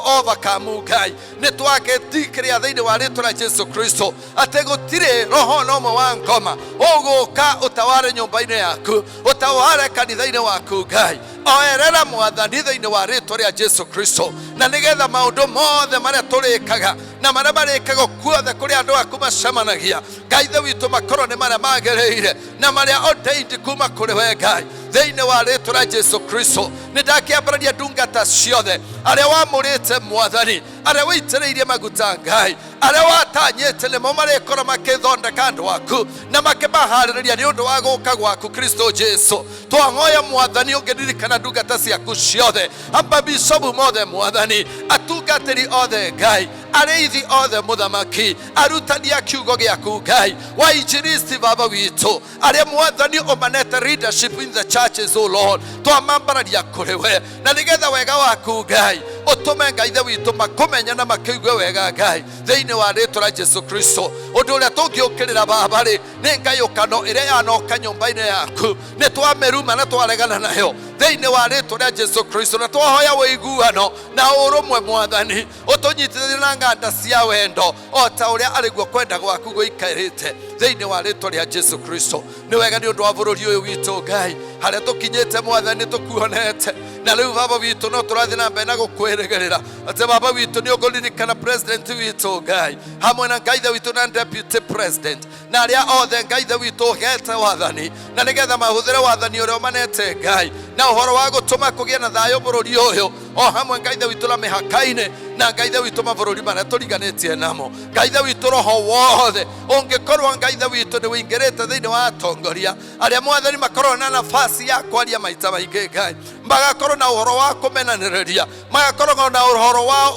overcome Ngai. Nĩ twagĩtikĩria thĩinĩ wa rĩtwa rĩa Jesu Kristo atĩ gũtirĩ roho na ũmwe wa ngoma ũgũka ũtaware nyũmba-inĩ yaku, ũtaware kanitha-inĩ waku Ngai. Oerera Mwathani thĩinĩ wa rĩtwa rĩa Jesu Kristo, na nĩgetha maũndũ mothe marĩa tũrĩkaga na marĩa marĩkaga kuothe kũrĩa andũ aku macemanagia Ngai ithe witũ makorwo nĩ marĩa magĩrĩire na marĩa ordained kuma kũrĩ we Ngai. thĩinĩ wa rĩĩtwa rĩa Jesu Kristo. Nĩ ndakĩambararia ndungata ciothe arĩa wamũrĩte Mwathani, arĩa wĩitĩrĩirie maguta Ngai, arĩa watanyĩte nĩmo marĩkorwo makĩthondeka andũ aku na makĩmaharĩrĩria nĩ ũndũ wa gũũka gwaku Kristo Jesu. Twang'oya Mwathani ũngĩririkana ndungata ciaku ciothe, ambabicobu mothe Mwathani, atungatĩri othe Ngai, arĩithi othe Mũthamaki, arutani a kiugo gĩaku Ngai, wa injilisti Baba witũ, arĩa Mwathani ũmanete leadership in the churches, O Lord, twamambararia kũrĩ we, na nĩgetha wega waku Ngai ũtũme Ngai ithe witũ makũmenya na makĩigue wega Ngai, thĩinĩ wa rĩĩtwa rĩa Jesu Kristo. Ũndũ ũrĩa tũngĩũkĩrĩra Baba rĩ, nĩ ngayũkano ĩrĩa yanoka nyũmba-inĩ yaku, nĩ twamĩruma na twaregana nayo thĩinĩ wa rĩĩtwa rĩa Jesu Kristo, na twahoya ũiguano na ũrũmwe Mwathani, ũtũnyitithanie na nganda cia wendo o ta ũrĩa arĩ guo kwenda gwaku gũikarĩte thĩinĩ wa rĩĩtwa rĩa Jesu Kristo. Nĩ wega nĩ ũndũ wa bũrũri ũyũ witũ Ngai, harĩa tũkinyĩte Mwathani tũkuonete, na rĩu Baba witũ no tũrathiĩ na mbere na gũkwĩrĩgĩrĩra atĩ Baba witũ nĩ ũkũririkana president witũ Ngai, hamwe na Ngai ithe witũ na deputy president na arĩa othe Ngai ithe witũ ũheete wathani, na nĩgetha mahũthĩre wathani ũrĩa ũmanete Ngai na ũhoro wa gũtũma kũgĩe na thayũ bũrũri ũyũ, o hamwe Ngai ithe witũ na mĩhaka-inĩ na Ngai ithe witũ mabũrũri marĩa tũriganĩtie namo. Ngai ithe witũ roho wothe ũngĩkorwo Ngai ithe witũ nĩ wĩingĩrĩte thĩinĩ wa atongoria arĩa Mwathani makorwo na nafasi ya kwaria maita maingĩ Ngai, magakorwo na ũhoro wa kũmenanĩrĩria, magakorwo na ũhoro wa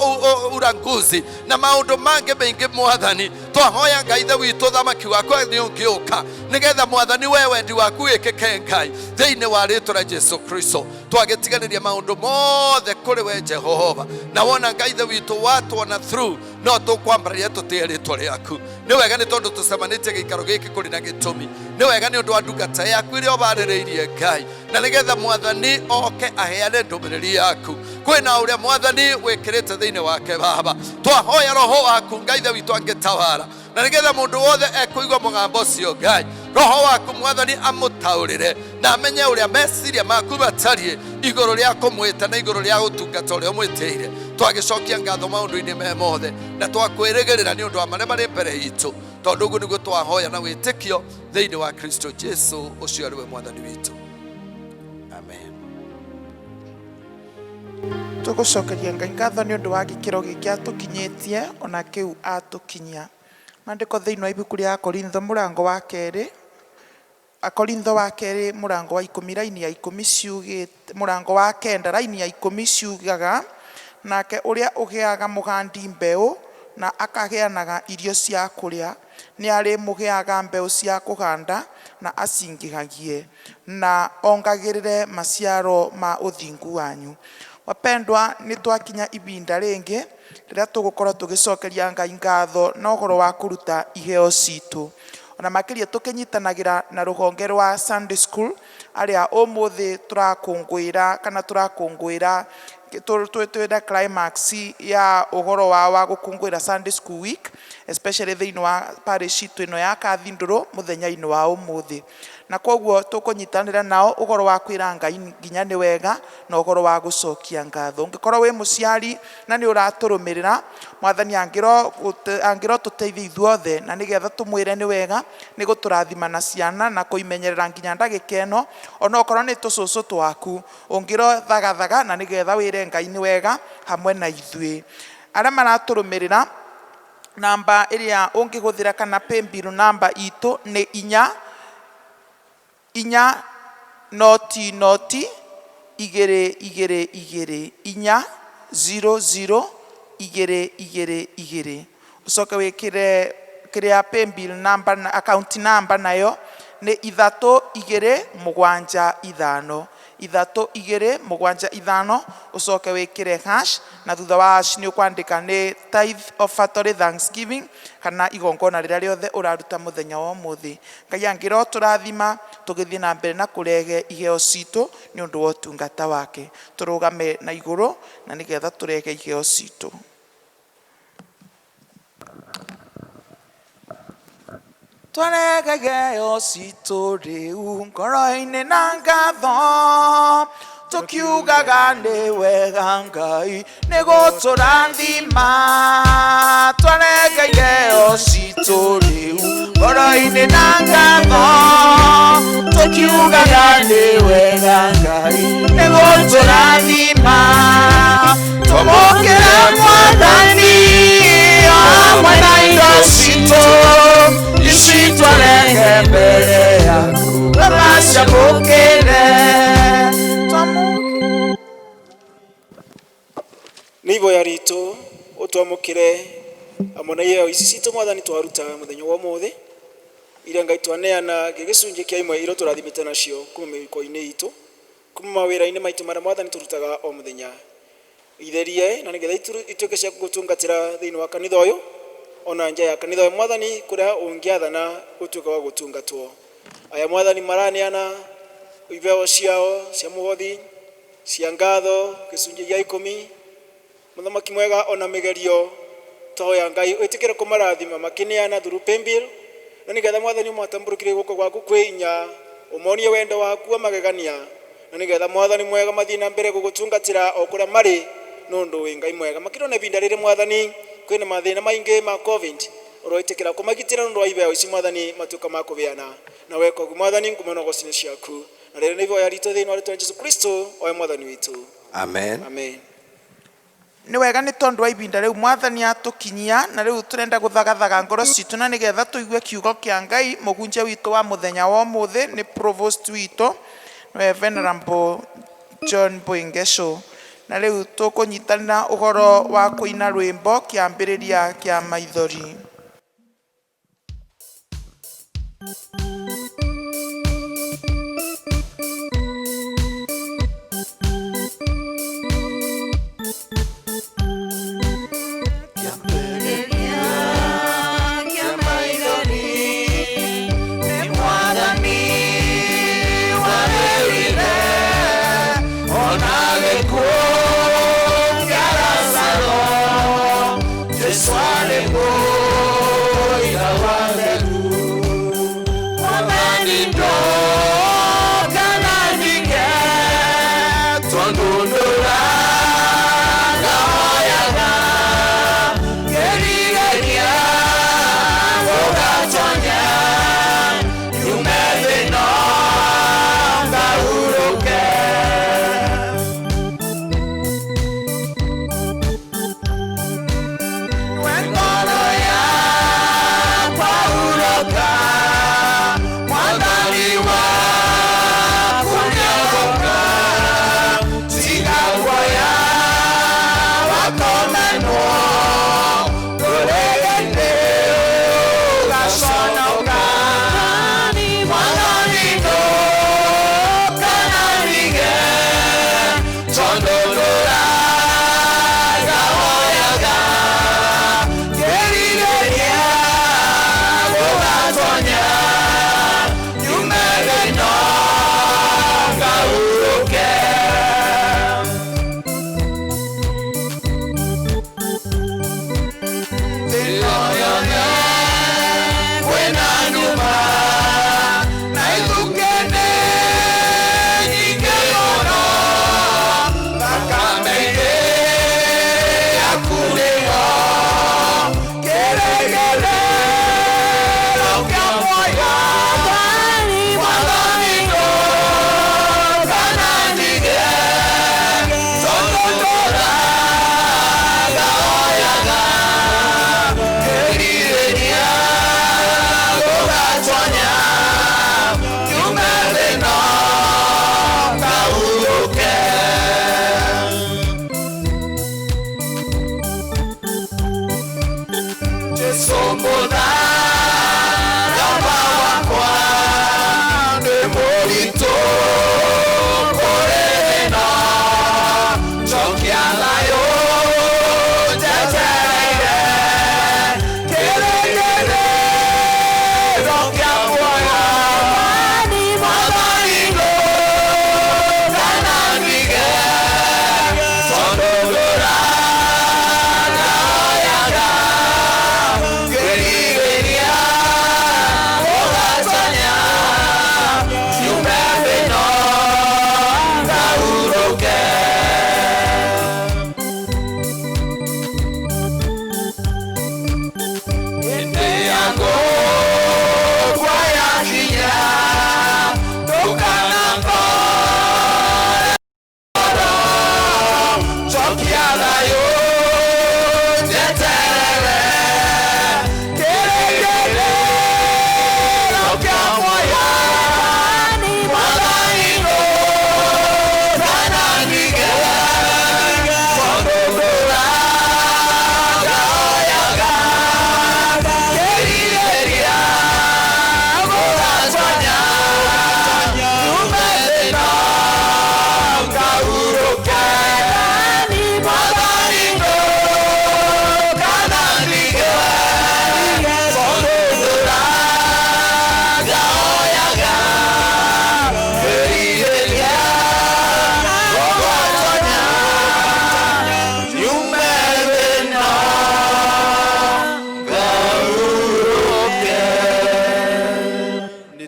uranguzi na maũndũ mangĩ maingĩ Mwathani, twahoya Ngai ithe witũ thamaki waku nĩ ũngĩũka nĩgetha Mwathani we wendi waku wĩkĩke Ngai thĩinĩ wa rĩĩtwa rĩa Jesu Kristo. Twagĩtiganĩria maũndũ mothe kũrĩ we Jehova, na wona Ngai ithe witũ watwona through no tũkwambararia tũtĩe rĩĩtwa rĩaku. Nĩ wega nĩ tondũ tũcemanĩtie gĩikaro gĩkĩ kũrĩ na gĩtũmi, nĩ wega nĩ ũndũ wa ndungata yaku ĩrĩa ũbarĩrĩirie Ngai, na nĩgetha Mwathani oke aheane ndũmĩrĩri yaku. Kwĩna ũrĩa Mwathani wĩkĩrĩte thĩinĩ wake Baba, twahoya roho waku Ngai ithe witũ angĩtawara, na nĩgetha mũndũ wothe ekũigua mũgambo ũcio Ngai, roho waku Mwathani amũtaũrĩre na amenye ũrĩa meciria maku matariĩ igũrũ rĩa kũmwĩta na igũrũ rĩa ũtungata ũrĩa ũmwĩtĩire. Twagĩcokia ngatho maũndũ-inĩ me mothe na twakwĩrĩgĩrĩra nĩ ũndũ wa marĩa marĩ mbere itũ, tondũ ũguo nĩguo twahoya na wĩtĩkio thĩinĩ wa Kristo Jesu ũcio arĩ we Mwathani witũ. Amen. Tũgũcokeria Ngai ngatho nĩ ũndũ wa gĩkĩro gĩkĩ atũkinyĩtie ona kĩu atũkinyia. Maandĩko thĩinĩ wa ibuku rĩa Akorintho mũrango wa kerĩ, Akorintho wa kerĩ mũrango wa 10 raini ya 10 ciugĩte, mũrango wa 9 raini ya 10 ciugaga, nake ũrĩa ũgĩaga mũgandi mbeũ na akagĩanaga irio cia kũrĩa nĩ arĩ mũgĩaga mbeũ cia kũganda na acingĩhagie na ongagĩrĩre maciaro ma ũthingu wanyu. Wapendwa, nĩ twakinya ibinda rĩngĩ rĩrĩa tũgũkorwo tũgĩcokeria Ngai ngatho na ũhoro wa kũruta iheo citũ, ona makĩria tũkĩnyitanagĩra na rũhonge rwa Sunday School arĩa ũmũthĩ tũrakũngũĩra kana tũrakũngũĩra twĩna climax ya ũhoro wa gũkũngũĩra Sunday School Week, especially thĩinĩ wa parish itũ ĩno ya Kathindũrũ mũthenya-inĩ wa ũmũthĩ. Na koguo tũkũnyitanĩra nao ũhoro wa kwĩra Ngai nginya nĩ wega na ũhoro wa gũcokia ngatho. Ũngĩkorwo wĩ mũciari na nĩ ũratũrũmĩrĩra, Mwathani angĩro tũteithie ithuothe na nĩgetha tũmwĩre nĩ wega nĩ gũtũrathima na ciana na kũimenyerera nginya ndagĩka ĩno, ona okorwo nĩ tũcũcũ twaku ũngĩro thagathaga na nĩgetha wĩre Ngai nĩ wega hamwe na ithuĩ. Arĩa maratũrũmĩrĩra, namba ĩrĩa ũngĩhũthĩra kana paybill namba itũ nĩ 40022 ucoke wĩkĩre kĩrĩa paybill namba na account namba nayo nĩ 3275 ucoke wĩkĩre hash, na thutha wa hash nĩ ũkwandĩka nĩ tithe offertory thanksgiving kana igongona rĩrĩa rĩothe ũraruta mũthenya wa ũmũthĩ. Ngai angĩro tũrathima tũgĩthiĩ na mbere na kũrehe iheo citũ nĩ ũndũ wa ũtungata wake. Tũrũgame na igũrũ na nĩgetha tũrehe iheo citũ. Twarege iheo citũ rĩu ngoro-inĩ na ngatho, tukiugaga nĩ wega Ngai nĩ gũtũrathima. Twarege iheo citũ rĩu ngoro-inĩ na ngatho, tukiugaga ni wega Ngai nĩguo tũrathima tũmũkĩre Mwathani hamwe na indo citũ ici twarenge mbere yaku tũgacamũkĩre nivo ya rito utwamukire amona yeo ici citũ Mwathani twaruta muthenya wa umuthi iria Ngai twaneana gĩgĩcunjĩ kĩa imwe iro tũrathimĩte nacio kuma mĩhuko-inĩ itũ kuma mawĩra-inĩ maitũ marĩa Mwathani tũrutaga o mũthenya itherie na nĩgetha ituĩke cia gũtungatĩra thĩinĩ wa kanitha ũyũ ona nja ya kanitha ũyũ Mwathani kũrĩa ũngĩathana ũtuĩke wa gũtungatwo aya Mwathani maraneana iveo ciao cia mũhothi cia ngatho gĩcunjĩ gĩa 10 Muthamaki mwega ona migerio toya Ngai wĩtĩkĩre kũmarathima makĩneana through paybill na nĩgetha Mwathani ũmatambũrũkĩre guoko gwaku kwĩinya ũmonie wendo waku magegania na nĩgetha Mwathani mwega mathiĩ na mbere gũgũtungatĩra o kũrĩa marĩ nũndũ wĩ Ngai mwega makĩrona ibinda rĩrĩ Mwathani kwĩna mathĩna maingĩ ma covid ũroĩtĩkĩra kũmagitĩra nũndũ wa iveo ici Mwathani matuĩka ma kũbeana na weka ũguo Mwathani ngũmano gũcinĩ ciaku na rĩrĩ nĩ iveo ya ritũ thĩinĩ wa rĩtwa rĩa Jesũ Kristo owe Mwathani witũ Amen. Amen. Nĩ wega nĩ tondũ wa ibinda rĩu Mwathani atũkinyia na rĩu tũrenda gũthagathaga ngoro citũ na nĩgetha tũigue kiugo kĩa Ngai mũhunjia witũ wa mũthenya wa ũmũthĩ nĩ provost witũ we Venerable John Boingesho na rĩu tũkũnyitanĩra ũhoro wa kũina rwĩmbo kĩambĩrĩria kĩa maithori.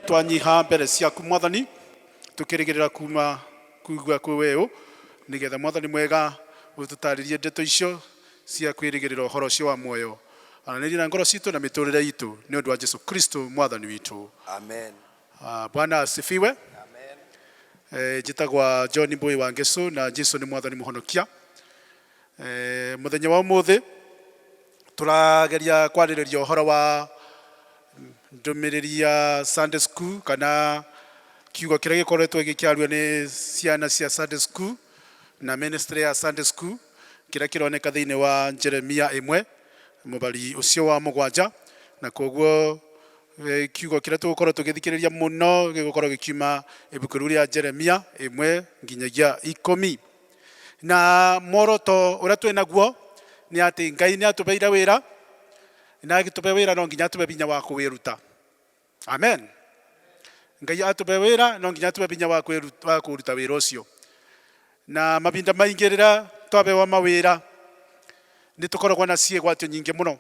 twanyiha mbere ciaku mwathani tukirigirira kuma kuigua kwi weu nigetha mwathani mwega ututaririe ndeto icio cia kwirigirira uhoro ucio wa muoyo ananirira ngoro citu na miturire itu ni undu wa Yesu Kristo mwathani witu. Amen. Bwana asifiwe. Amen. Jitagwa John Boy wa Ngesu na Jesu ni mwathani muhonokia. Muthenya wa umuthi turageria kwaririria uhoro wa ndumiriri ya Sunday school kana kiugo kiria gikoretwo gikiario ni ciana cia Sunday school na ministry ya Sunday school kiria kironeka thiini wa Jeremia 1 mubari ucio wa mugwanja na koguo kiugo kiria tugukorwo tugithikiriria muno gigukorwo gikiuma ibuku ria Jeremia 1 nginyagia 10 na moroto uria twi naguo ni ati Ngai ni atubeira wira na agitupe wira no nginya tube binya wa kuwiruta. Amen. Ngai atube wira no nginya tube binya wa kuruta wira ucio na mabinda maingirira twabe wa mawira ni tukoragwo na ciĩgwatio nyingĩ muno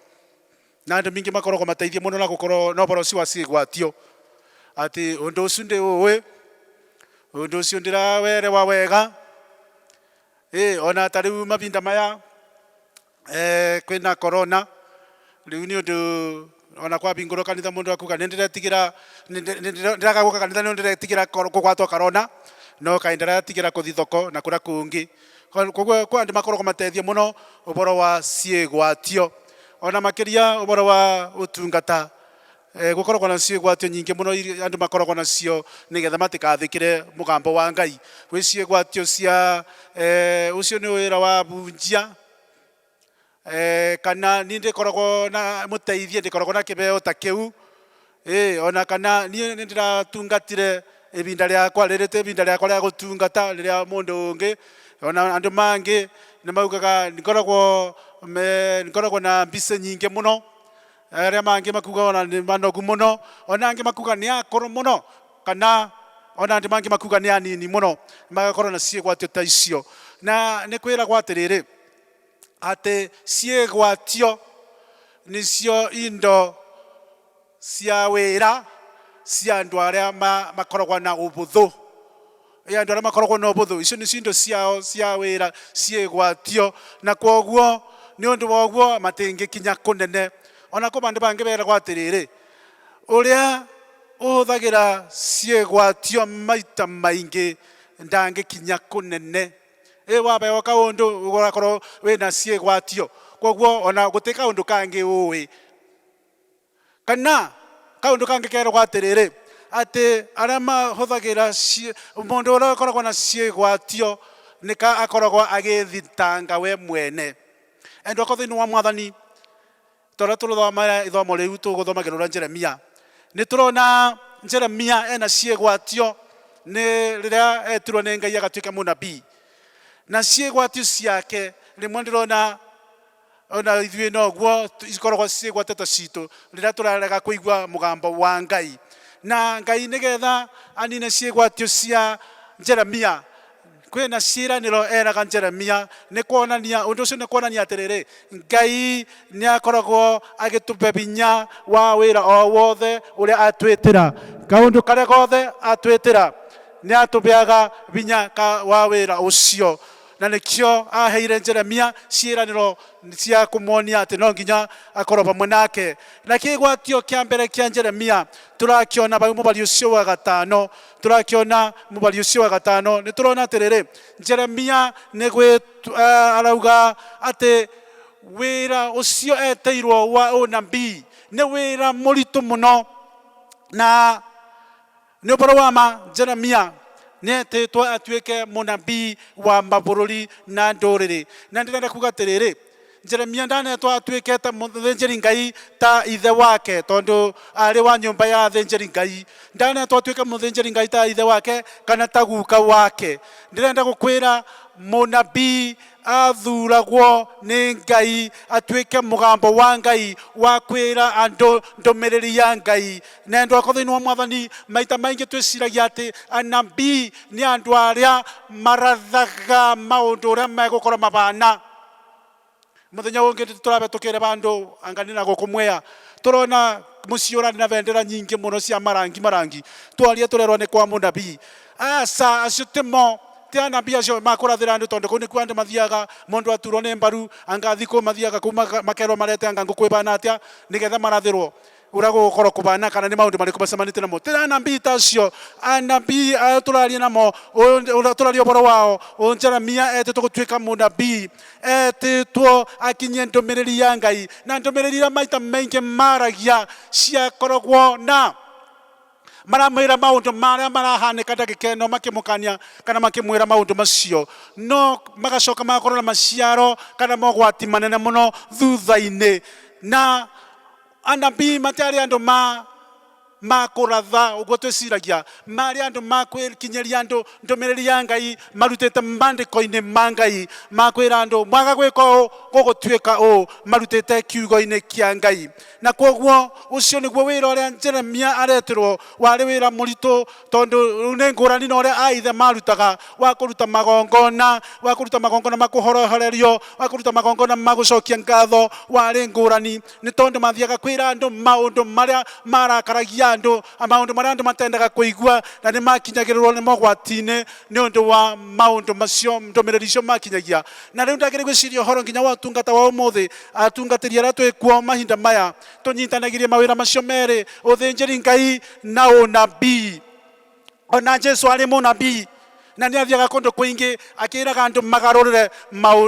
na andũ mingi makoragwo mateithia muno na gukorwo no boro cio ciĩgwatio ati undu ucio ndi uwe undu ucio ndirawere wa wega ona tariu mabinda maya kwina corona riu ni undu ona kwa bingoro kanitha mundu akuga nindiretigira ndiraga guka kanitha ni ndiretigira kugwatwo corona no kaindira tigira kuthi thoko na kura kungi koguo kwa andu makoragwo mateithia muno uboro wa ciĩgwatio ona makiria uboro wa utungata gukoragwo na ciĩgwatio nyingi muno andu makoragwo nacio nigetha matikathikire mugambo wa Ngai wi ciĩgwatio cia ucio ni wira wa bunjia kana ni ndikoragwo na muteithie ndikoragwo na kibeo ta kiu ona kana ni ndiratungatire ibinda riakwa ririte ibinda riakwa ria gutungata riria mundu ungi ona andu mangi ni maugaga nikoragwo na mbise nyingi muno aria mangi makuga ona ni manogu muno ona angi makuga ni akoro muno kana ona andu mangi makuga ni anini muno magakorwo na ciĩgwatio ta icio na ni kwiragwo atiriri ati ciĩgwatio nicio indo cia wira cia andu aria makoragwo na ubuthu andu aria makoragwo na ubuthu icio nicio indo ciao cia wira ciĩgwatio na koguo ni undu wa guo matingikinya kunene ona ko bandu bangi beragwo atiriri uria uhuthagira ciĩgwatio maita maingi ndangikinya kunene wabe waka undu ugorakorwo wina ciĩgwatio koguo ona gutika undu kangi uwi kana kaundu kangi keragwo atiriri ati aria mahuthagira mundu uria akoragwo na ciĩgwatio nika akoragwo agithitanga we mwene endo ko thiini wa mwathani tora turuthoma ithomo riu tuguthomagira Jeremia ni turona Jeremia ena ciĩgwatio ni riria etirwo ni Ngai agatuika munabii na ciĩgwatio ciake rimwe ndirona ona ithuĩ noguo ikoragwo ciĩgwatio ta citũ rĩrĩa tũrarega kũigua mũgambo wa Ngai na Ngai nĩgetha anine ciĩgwatio cia Jeremia kwĩna ciĩranĩro eraga Jeremia nĩ kuonania ũndũ ũcio nĩ kuonania atĩrĩrĩ Ngai nĩ akoragwo agĩtũpe binya wa wĩra o wothe ũrĩa atwĩtĩra kaũndũ karĩa gothe atwĩtĩra nĩ atũbeaga binya wa wĩra ũcio na nikio aheire Jeremia ciĩranĩro cia kũmuonia atĩ no nginya akorwo pamwe nake na kĩĩgwatio kĩa mbere kĩa Jeremia tũrakiona bau mũbari ũcio wa gatano nĩ tũrona atĩrĩrĩ Jeremia nĩ arauga atĩ wĩra ũcio eteirwo wa ũnabii nĩ wĩra mũritũ mũno na nĩ ũboro wa ma Jeremia netĩtwo atuĩke munabii wa mabũrũri na ndũrĩrĩ na ndĩrenda kuga atĩrĩrĩ Jeremia ndanetwo atuĩke ta mũthĩnjĩri Ngai ta ithe wake tondu arĩ wa nyũmba ya thĩnjĩri Ngai ndanetwo atuĩke mũthĩnjĩri Ngai ta ithe wake kana ta guka wake ndĩrenda gũkwĩra munabii athuragwo nĩ Ngai atuĩke mũgambo wa Ngai wa kwĩra andũ ndũmĩrĩri ya Ngai na andũ akwa thĩinĩ wa mwathani maita maingĩ twĩciragia atĩ anabii nĩ andũ arĩa marathaga maũndũ ũrĩa megũkorwo mabana muthenya ũngĩ tũrabe tũkĩre bandũ anganina gũkũ Mwea turona musiora na bendera nyingi muno cia marangi twaria turerwo ni kwa munabii asa acio timo ti anabii acio makurathira andu tondu kuu ni kwa andu mathiaga mundu aturwo ni mbaru angathiko mathiaga kuma makerwo marete anga ngukwibana atia nigetha marathirwo urago gukoro kubana kana ni maundu mariko bacemanite namo ti anabii tacio anabii turaria namo turaria boro wao Jeremia tugutuika munabii etitwo akinye ndumiriri ya Ngai na ndumiriri ya maita maingi maragia cia korogwo na maramwira maundu maria marahanika ndagika ino makimukania kana makimwira maundu macio no magacoka magakorwo na maciaro kana mogwati manene muno thutha-ini na anabii matari andu makuratha uguo twiciragia mari andu makwikinyeria andu ndumiriri ya Ngai marutite mandiko-ini ma Ngai makwira andu mwaga gwika uu gugutuika uu marutite kiugo-ini kia Ngai na koguo ucio niguo wira uria Jeremia aretirwo wari wira muritu tondu ni ngurani na uria aithe marutaga wa kuruta magongona makuhorohererio wa kuruta magongona magucokia ngatho wari ngurani ni tondu mathiaga kwira andu maundu maria marakaragia andu maundu maria andu matendaga kuigua na ni makinyagirirwo ni mogwati-ini ni undu wa maundu macio ndumiriri icio makinyagia na riu ndagire gwiciria horo nginya wa tungata wa umuthi atungatiri aria twikuo mahinda maya tunyitanagirie mawira macio meri uthinjiri Ngai na unabii ona Jesu ari munabii na ni athiaga kundu kwingi akiraga andu magarurire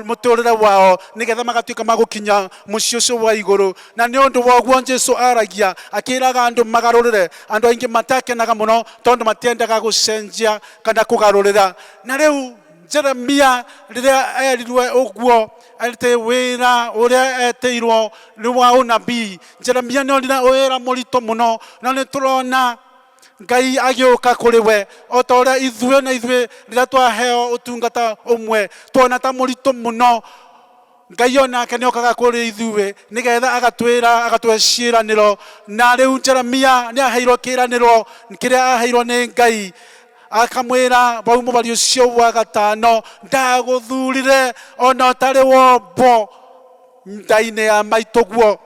muturire wao nigetha magatuika magukinya mucio ucio wa iguru na ni undu wa guo Jesu aragia akiraga andu magarurire andu aingi matakenaga muno tondu matiendaga gucenjia kana kugarurira na riu Jeremia riria erirwe uguo arite wira uria eteirwo ni wa unabii Jeremia ni onire wira murito muno na ni turona Ngai agiuka kuri we o ta uria ithue riria twaheo utungata umwe twona ta murito muno Ngai onake ni okaga kuri ithue nigetha agatwe ciiraniro na riu Jeremia ni aheirwo kiiraniro kiria aheirwo ni Ngai akamwira bau mubari ucio wa gatano ndaguthurire ona utari wombo ndaine ya maituguo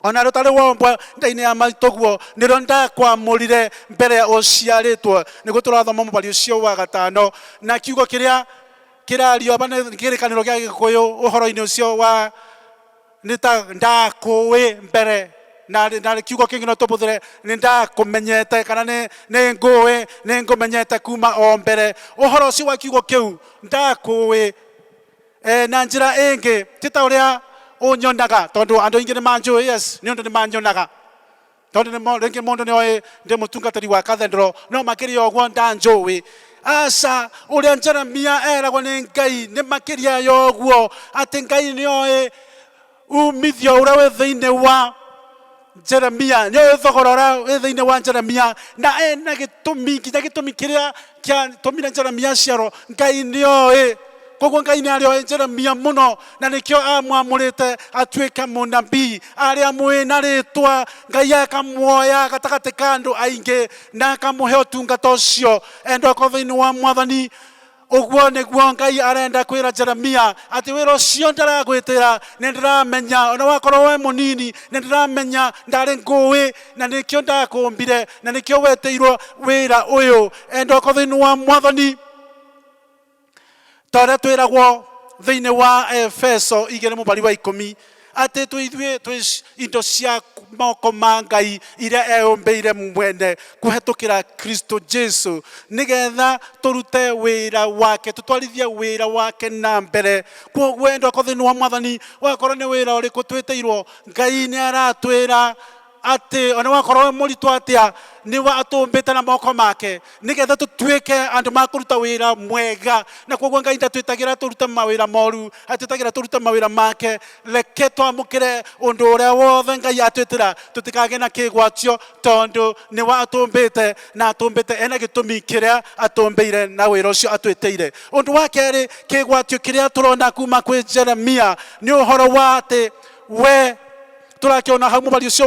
ona rutari wombo ndaine ya maituguo niro ndakwamurire mbere ya uciaritwo niguo turathoma mubari ucio wa gatano na kiugo kiria kirario bana kirikaniro gia Gikuyu uhoro-ini ucio wa nita ndakuwi mbere na kiugo kingi no tubuthire ni ndakumenyete kana ni ngumenyete kuma o mbere uhoro ucio wa kiugo kiu ndakuwi na njira ingi tita uria unyonaga tondu andu ingi ni manjui yes ni undu ni manyonaga tondu ni ringi mundu ni oi ndi mutungatiri wa kathendro no makiria oguo ndanjui asa uria Jeremia eragwo ni Ngai ni makiria yoguo ati Ngai ni oi umithio uria wi thiini wa Jeremia ni thogora uria wi thiini wa Jeremia na ena gitumi kiria kia tumire Jeremia ciaro Ngai ni oi koguo Ngai ni ario Jeremia muno na nikio amwamurite atuike munabii aria mwina ritwa Ngai akamuoya gatagati ka andu aingi na akamuhe utungata ucio enda ko thiini wa Mwathani uguo niguo Ngai arenda kwira Jeremia ati wira ucio ndaragwitira ni ndiramenya ona wakorwo we munini ni ndiramenya ndari ngui na nikio ndakumbire na nikio weteirwo wira uyu enda ko thiini wa Mwathani tore twiragwo thiini wa Efeso 2:10 ati twithue indo cia moko ma Ngai iria eumbeire mwene kuhetukira Kristo Jesu nigetha turute wira wake tutwarithie wira wake na mbere koguo endo ko thiini wa Mwathani wakorwo ni wira uriku twiteirwo Ngai ni aratwira ati ona wakorwo muritu atia ni wa atumbite na moko make nigetha tutuike andu makuruta wira mwega na koguo Ngai ndatwitagira turuta mawira moru atwitagira turuta mawira make reke twamukire undu uria wothe Ngai atwitira tutikage na kigwatio tondu ni wa atumbite na atumbite ena gitumi kiria atumbeire na wira ucio atwiteire undu wa keri kigwatio kiria turona kuma kwi Jeremia ni uhoro wa ati we turakiona hau mubari ucio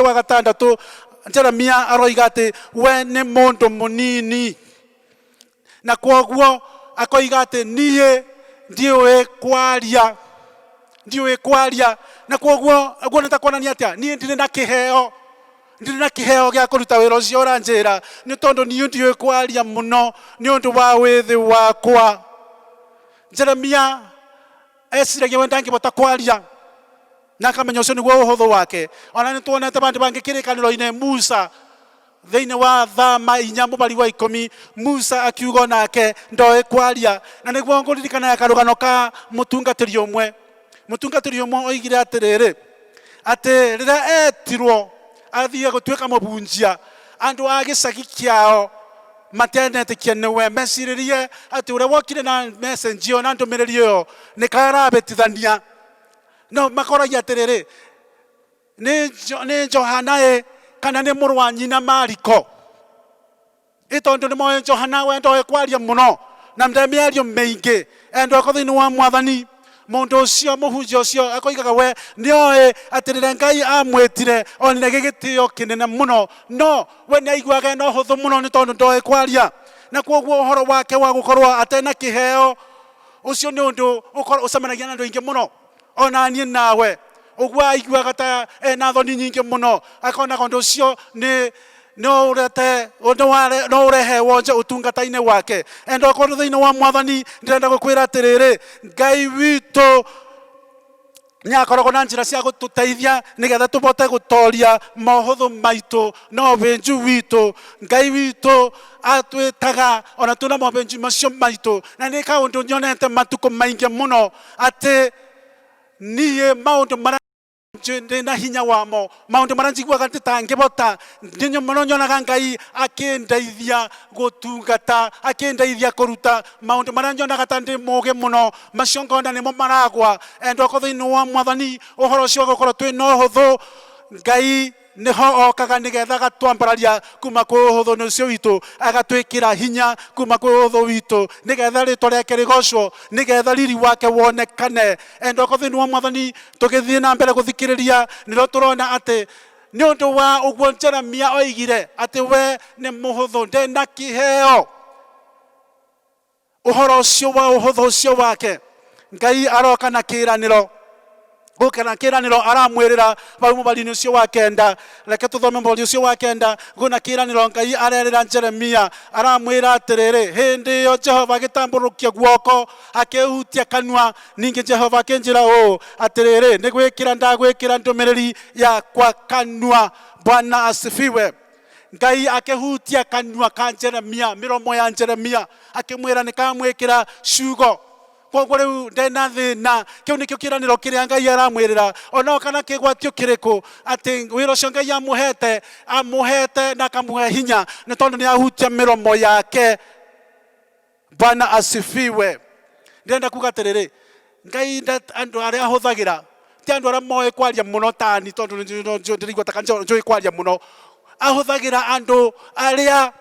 wa gatandatu Jeremia aroiga ati we ni mundu munini na koguo akoiga ati nie ndiwe kwaria na koguo nitakuonania atia nie ndire na kiheo gya kuruta wira ucio uranjira ni tondu ni ndiwe kwaria muno ni undu wa withi wakwa. Jeremia esiragia we ndangibota kwaria na akamenya ucio niguo uhuthu wake. Ona ni tuonete bandu bangi kirikaniro-ini Musa thiini wa thama 4 mubari wa 10 Musa akiuga nake ndoe kwaria na niguo nguririkana karugano ka mutungatiri umwe oigire atiriri ati rira etirwo athie gutwika mubunjia andu a gicagi kiao matenetikia niwe meciririe ati uria wokire na message na ndumiriri iyo ni karabetithania no makoragia atiriri ni Johana kana ni muru wa nyina Mariko itondu ni moyo Johana wendo ekwaria muno na ndemiario meingi endo ko thiini wa Mwathani. Mundu ucio muhunjia ucio akoigaga we nioe atirire Ngai amwetire onire gigitio kinene muno no we ni aiguaga no huthu muno ni tondu ndoe kwaria na koguo uhoro wake wa gukorwo atena kiheo ucio ni undu ucemanagia na andu ingi muno ona nie nawe uguo aiguaga ta ena thoni nyingi muno akona undu ucio ni no urehe wonje utungata-ini wake endo akorwo thiini wa Mwathani ndirenda gukwira atiriri Ngai witu nyakoragwo na njira cia gututeithia nigetha tubote gutoria mohuthu maitu no benju witu Ngai witu atwitaga ona tuna mobenju macio maitu na ni kaundu nyonete matuko maingi muno ati niye maundu mara ndina hinya wamo maundu mara njiguaga ntitangibota ndinyo muno nyonaga Ngai akindeithia gutungata akindeithia kuruta maundu mara nyonaga ta ndi muge muno macio ngona nimo maragwa endo ko thiini wa Mwathani uhoro ucio gukorwo twi no huthu Ngai niho okaga nigetha gatwambararia kuma kwi uhuthu nucio witu agatwikira hinya kuma kwi uhuthu witu nigetha ritwa riake rigocwo nigetha riri wake wonekane endo ko thiini wa Mwathani tugithie na mbere guthikiriria niro turona ati ni undu wa uguo Jeremia oigire ati we ni muhuthu ndena kiheo uhoro ucio wa uhuthu ucio wake Ngai aroka na kiraniro gukana kiraniro aramwirira bau mubari-ini ucio wa kenda reke tuthome mubari ucio wa kenda guna kiraniro Ngai arerira Jeremia aramwira atiriri hindi iyo Jehova agitamburukia guoko akihutia kanua ningi Jehova akinjira atiriri nigwikira ndagwikira ndumiriri yakwa kanua. Bwana asifiwe. Ngai akihutia kanua ka Jeremia miromo ya Jeremia akimwira nikamwikira ciugo koguo riu ndena thina kiu nikio kiraniro kiria Ngai aramwirira ona kana kigwatio kiriku ati wira ucio Ngai amuhete na akamuhe hinya ni tondu ni ahutia miromo yake. Bwana asifiwe. Ndenda kuga atiriri Ngai andu aria ahuthagira ti andu aria moe kwaria muno tani tondu ndirigwa taka njoi kwaria muno ahuthagira andu aria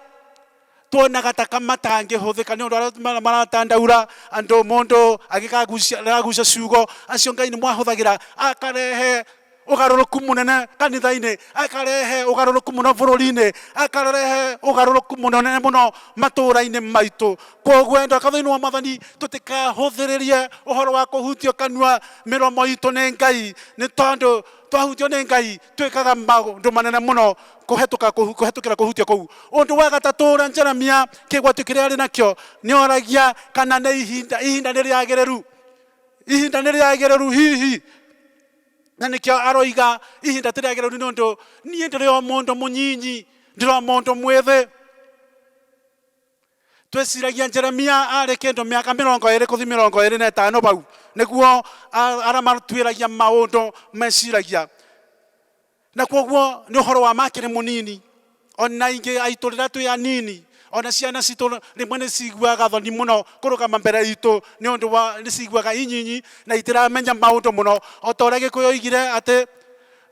tuonaga ta matangihuthika ni undu aria maratandaura andu mundu agikagucia ciugo acio Ngai ni mwahuthagira akarehe ugaruruku munene kanitha-ini akarehe ugaruruku muno bururi-ini akarehe ugaruruku munene muno matura-ini maitu. Koguo endo kathiini wa Mwathani tutikahuthiririe uhoro wa kuhutio kanua miromo itu ni Ngai ni tondu twahutio ni Ngai twikaga maundu manene muno kuhetukira kuhutio kou. Undu wa gatatu uria Jeremia kigwatio kiria ari nakio ni oragia kana ni ihinda ni riagiriru hihi na nikio aroiga ihinda tiriagiriru ni undu nie ndiri o mundu munyinyi ndiri o mundu mwithi. Tweciragia Jeremia ari kindu miaka 20 kuthi 25 bau niguo aramatwiragia maundu meciragia na koguo ni uhoro wa makiri munini ona ingi aitu rira twi anini ona ciana citu rimwe ni ciguaga thoni muno kurugama mbere itu ni undu wa ni ciguaga inyinyi na itiramenya maundu muno o ta uria Gikuyu oigire ati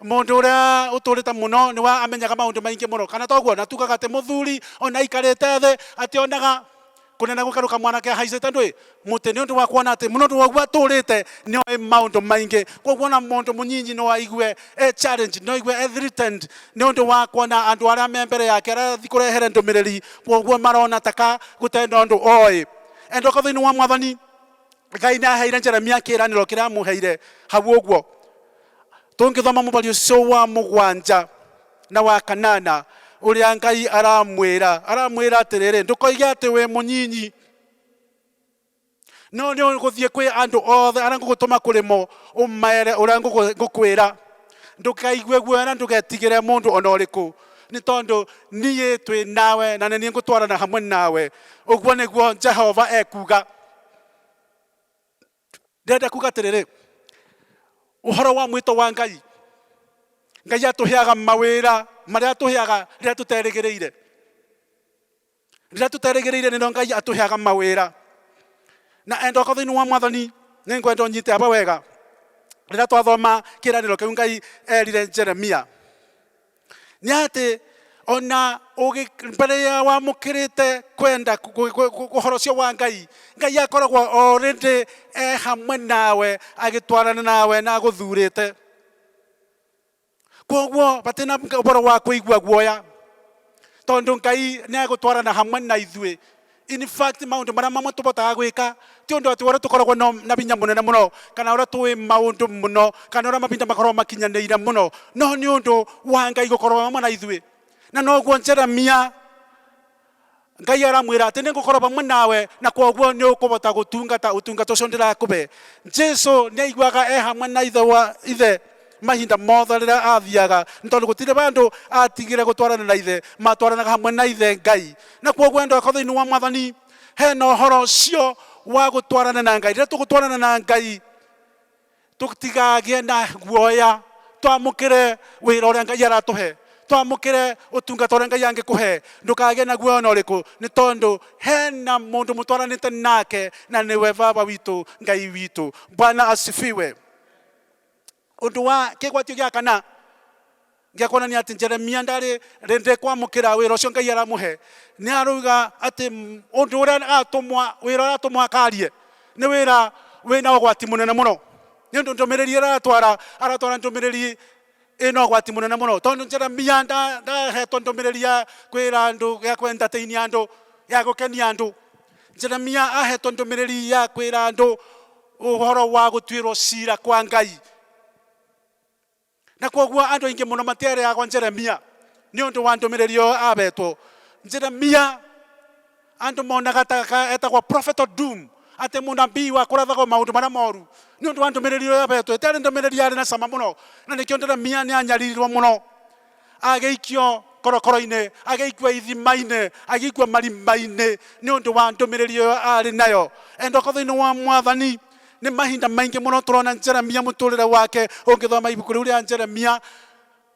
mundu uria uturite muno ni wa amenyaga maundu maingi muno kana toguo na tugaga ati muthuri ona ikarite thi ati onaga kunena gukaruka mwanake haicite ndui muti ni undu wa kuona ati mundu waguo aturite ni oi maundu maingi koguo na mundu munyinyi no aigue challenge no aigue threatened ni undu wa kuona andu aria me mbere yake arathi kurehere ndumiriri koguo marona taka gutenda undu oi. Endo kathiini wa Mwathani Ngai ni aheire Jeremia kiraniro kiria amuheire hau uguo tungithoma mubari ucio wa mugwanja na wa kanana uria Ngai aramwira atiriri ndukoige ati we munyinyi no ni guthie kwi andu othe ara ngugutuma kurimo umere uria ngukwira ndukaigue guoya ndugetigire mundu ona uriku ni tondu niye twi nawe na ni ngutwarana hamwe nawe uguo niguo Jehova ekuga ndenda kuga atiriri uhoro wa mwito wa Ngai atuheaga mawira maria atuheaga riria tuterĩgĩrĩire nĩ Ngai atuheaga mawira na enda ko thĩinĩ wa Mwathani nĩ ngwenda ũnyite aba wega rĩrĩa twathoma kĩĩranĩro kĩu Ngai erire Jeremia nĩ atĩ ona mbere ya wamũkĩrĩte kwenda ũhoro ũcio wa Ngai akoragwo already hamwe nawe agĩtwarana nawe na agũthurĩte koguo batina ũhoro wa kũigua guoya tondu Ngai nĩ agũtwarana hamwe na ithuĩ. In fact maundu maria mamwe tubotaga gwika ti undu ati wara tukoragwo na binya munene muno kana ura tuwi maundu muno kana ura mabinda makorwo makinyanĩire muno no ni undu wa Ngai gukorwo hamwe na ithuĩ na noguo Jeremia Ngai aramwira ati nĩ ngũkorwo hamwe nawe na koguo nĩ ũkũbota gũtungata ũtungata ũcio ndĩrakũbe. Jesu nĩ aiguaga hamwe na ithe mahinda mothe rĩrĩa athiaga tondu gũtirĩ bandu atigire gũtwarana na ithe matwaranaga hamwe na ithe Ngai na koguo enda ko thĩinĩ wa Mwathani hena ũhoro ũcio wa gũtwarana na Ngai. Rĩrĩa tũgũtwarana na Ngai tũtigage na guoya twamũkĩre wĩra ũrĩa Ngai aratũhe twamũkĩre ũtungata ũrĩa Ngai angĩkũhe ndũkage na guoya ona ũrĩkũ nĩ tondu hena mũndũ mũtwaranĩte nake na nĩwe baba witũ Ngai witũ. Bwana asifiwe. Undu wa kigwatio gĩa kana gĩakuonania atĩ Jeremia ndarĩ rĩndĩ kwamũkĩra wĩra ũcio Ngai aramuhe nĩ aruga atĩ ũndũ ũrĩa wĩra ũrĩa aratũmwo akarie nĩ wĩra wĩna ũgwati mũnene mũno nĩ ũndũ ndũmĩrĩri aratwara ndũmĩrĩri ĩna ũgwati mũnene mũno tondu Jeremia ndahetwo ndũmĩrĩri ya kwĩra andũ ya kwentertain andũ ya gũkenia andũ. Jeremia ahetwo ndũmĩrĩri ya kwĩra andũ ũhoro wa gũtuĩrwo cira kwa Ngai na koguo andu aingi muno matĩareagwo Jeremia nĩ ũndũ wa ndũmĩrĩri ĩyo abetwo. Jeremia andu monaga ta etagwo prophet of doom atĩ mũnabii wa kũrathagwo maũndũ marĩa moru nĩ ũndũ wa ndũmĩrĩri ĩyo abetwo. Ĩtarĩ ndũmĩrĩri yarĩ na cama mũno na nĩkĩo Jeremia nĩ anyaririrwo mũno agĩikio korokoro-inĩ agĩikio ithima-inĩ agĩikio marima-inĩ nĩ ũndũ wa ndũmĩrĩri ĩyo arĩ nayo. Enda ko thĩinĩ wa Mwathani nĩ mahinda maingi muno turona Jeremia mũtũrĩre wake ũngĩthoma ibuku rĩu rĩa Jeremia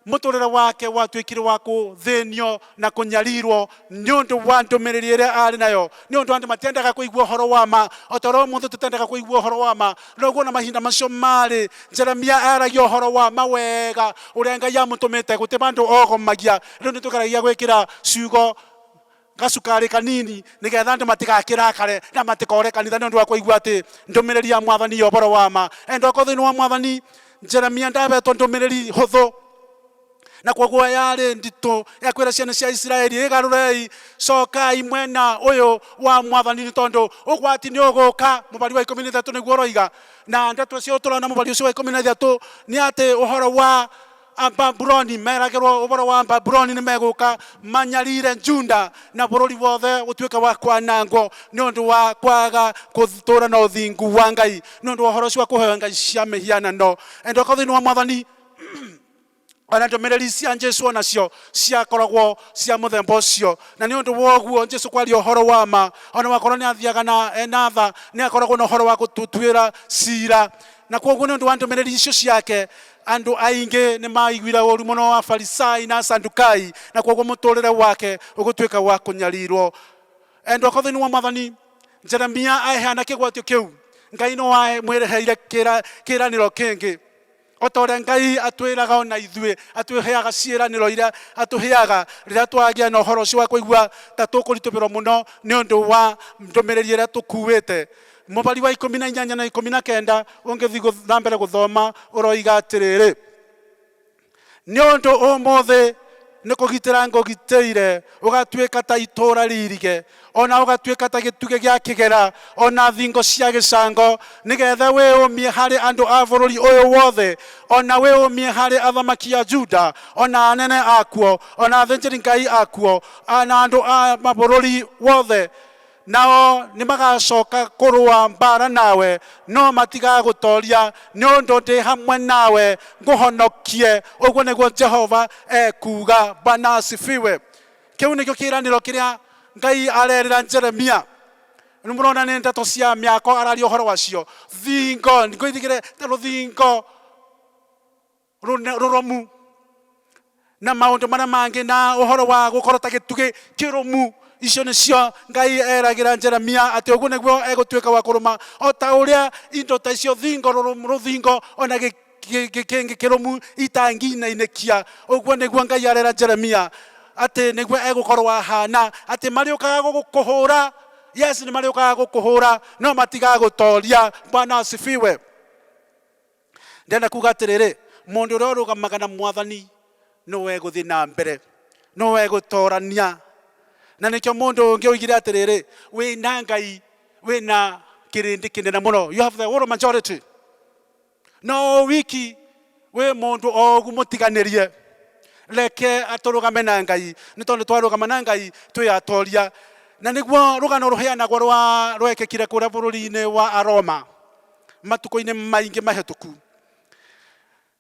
mũtũrĩre wake watuĩkire wa kũthĩnio na kũnyarirwo nĩ ũndũ wa ndũmĩrĩri ĩrĩa arĩ nayo nĩ ũndũ andũ matiendaga kũigua ũhoro wa ma o ta ũrĩa mũndũ tũtendaga kũigua ũhoro wa ma. Noguo na mahinda macio marĩ Jeremia aragia ũhoro wa ma wega ũrĩa Ngai amũtũmĩte gũtĩ bandũ ogomagia. Rĩu nĩ tũgeragia gwĩkĩra ciugo gasukari kanini nigetha andu matigakĩrakare na matikore kanitha nĩ ũndũ wa kũigua atĩ ndũmĩrĩri ya Mwathani ya ũhoro wa ma. Enda ko thĩinĩ wa Mwathani Jeremia ndabetwo ndũmĩrĩri hũthũ na koguo yarĩ nditũ ya kwĩra ciana cia Isiraeli ĩgarũrei cokai mwena ũyũ wa Mwathani nĩ tondu ũgwati nĩ ũgũka. Mũbari wa 13 nĩguo ũroiga na ndeto cio tũrona mũbari ũcio wa 13 nĩ atĩ ũhoro wa Babuloni meragĩrwo ũhoro wa Babuloni nĩ megũka manyarire Juda na bũrũri wothe ũtuĩka wa kwanangwo nĩ ũndũ wa kwaga gũtũũra na ũthingu wa Ngai nĩ ũndũ wa ũhoro ũcio wa kũheo ngai cia mĩhianano. Enda ko thĩinĩ wa Mwathani ona ndũmĩrĩri cia Jesu onacio ciakoragwo cia mũthemba ũcio na nĩ ũndũ wa ũguo Jesu kwaria ũhoro wa ma ona wakorwo nĩ athiaga na enatha nĩ akoragwo na ũhoro wa gũtũtuĩra cira na koguo nĩ ũndũ wa ndũmĩrĩri icio ciake andu aingi nĩ maiguire ũru mũno wa Farisai na Sadukai na koguo mũtũrĩre wake ũgũtuĩka wa kũnyarirwo. Enda ko thĩinĩ wa Mwathani Jeremia aheana kĩgwatio kĩu Ngai no amwĩreheire kĩĩranĩro kĩngĩ o ta ũrĩa Ngai atwĩraga ona ithuĩ atũheaga ciĩranĩro iria atũheaga rĩrĩa twagĩa na ũhoro ũcio wa kũigua ta tũkũritũhĩrwo mũno nĩ ũndũ wa ndũmĩrĩri ĩrĩa tũkuĩte. Mũbari wa 18 na 19 ũngĩthiĩ na mbere gũthoma ũroiga atĩrĩrĩ nĩ ũndũ ũmũthĩ nikugitira ngugitire ugatuika ta itura ririge ona ugatuika ta gituge gya kigera ona thingo cia gicango nigetha we umie hari andu a bururi uyu wothe ona we umie hari athamaki a Juda ona anene akuo ona athinjiri Ngai akuo ana andu a mabururi wothe nao ni magacoka kurua mbara nawe no matiga gutoria ni undu ndi hamwe nawe nguhonokie uguo niguo Jehova ekuga. Bwana asifiwe. Kiu nikio kiraniro kiria Ngai arerera Jeremia. Nimurona ni ndeto cia miako arari uhoro wacio thingo ngwithigire ta ruthingo ruromu na maundu maria mangi na uhoro wa gukorwo ta gitugi kirumu. Icio nicio Ngai eragira Jeremia ati uguo niguo egutuika wa kuruma o ta uria indo ta icio thingo ruthingo ona gikenge kirumu itangina-inekia. Uguo niguo Ngai arera Jeremia ati niguo egukorwo ahana ati mariukaga gukuhura. Yes, ni mariukaga gukuhura no matiga gutoria. Bwana asifiwe. Ndenda kuga atiriri mundu uria urugamaga na Mwathani no eguthi na mbere no egutorania. Na nikyo mundu ungi oigire atiriri wina Ngai wina kirindi kinene muno. You have the whole majority. No wiki we mundu ogu mutiganirie leke aturugame na Ngai ni tondu twarugama na Ngai tuyatoria. Na niguo rugano ruheanagwo rwekekire kuria bururi-ini wa Aroma matuko-ini maingi mahituku.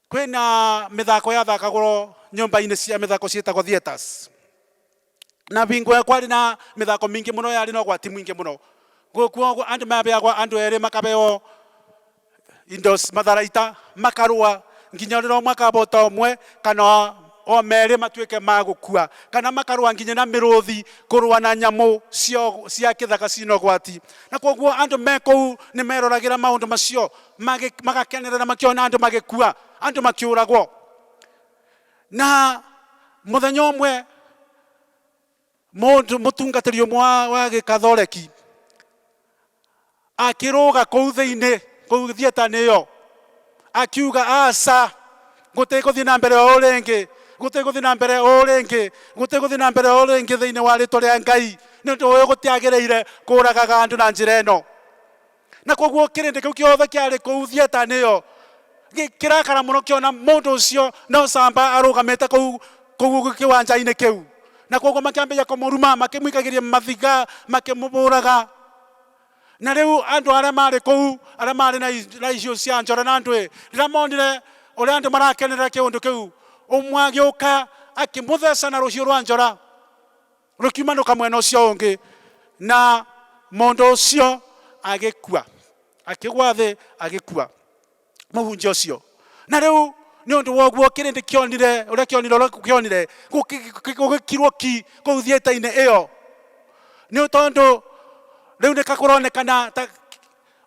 Kwina mithako yathakagwo nyumba-ini cia mithako cietagwo theaters. Na bingo kwari na mithako mingi muno yari no gwati mwingi muno. Gukuo andu mabeagwa andu eri makabeo indos matharaita makarua nginya riro makabota omwe kana o meri matuike magukua kana makarua nginya na miruthi kurua na nyamu cia kithaka cino gwati. Na koguo andu mekou ni meroragira maundu macio magakenerera makiona andu magikua andu makiuragwo. Na muthenya omwe mundu mutungatiri umwe wa gikathoreki akiruga kuu thiini kuu thieta-ini iyo akiuga aca gutiguthii na mbere o ringi gutiguthii na mbere o ringi gutiguthii na mbere o ringi thiini wa ritwa ria Ngai ni undu uyu gutiagiriire kuragaga andu na njira ino. Na koguo kirindi kiu kiothe kiari kuu thieta-ini iyo kirakara muno kiona mundu ucio no camba arugamite kuu kiwanja-ini kiu. Na koguo makiambia kumuruma makimwikagiria mathiga makimuburaga. Na riu andu aria mari kou aria mari na icio cia njora na andu rira monire uria andu marakenerera kiundu kiu umwe agiuka akimutheca na rucio rwa njora rukiumanuka mwena ucio ungi na mundu ucio agikua akigwa thi agikua muhunjia ucio. Na riu ni undu woguo kirindi kionire uria kionire gukirwo ki kuu thieta-ini iyo ni tondu riu nikakuronekana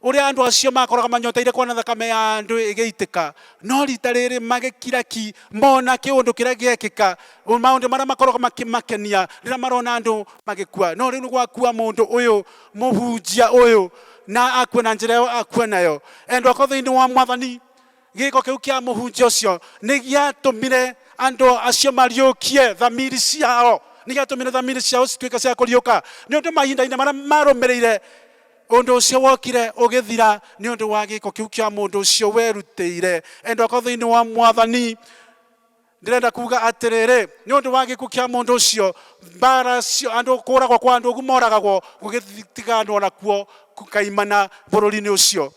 uria andu acio makoraga manyoteire kuona thakame ya andu igiitika no rita riri magikira ki mona kiundu kiria giekika maundu maria makoraga makimakenia rira marona andu magikua. No riu gwakua mundu uyu muhunjia uyu na akue na njira iyo akue nayo. Endwa ko thiini wa Mwathani giko kiu kia muhunjia ucio ni giatumire andu acio mariukie thamiri ciao ni giatumire thamiri ciao cituika cia kuriuka ni undu mahinda-ini maria marumirire undu ucio wokire ugithira ni undu wa giko kiu kia mundu ucio werutire. Endwa ko thiini wa Mwathani ndirenda kuga atiriri ni undu wa giko kia mundu ucio mbara cio andu kuragwo kwa andu gumoragagwo gugitiganwo nakuo kukaimana bururi-ini ucio.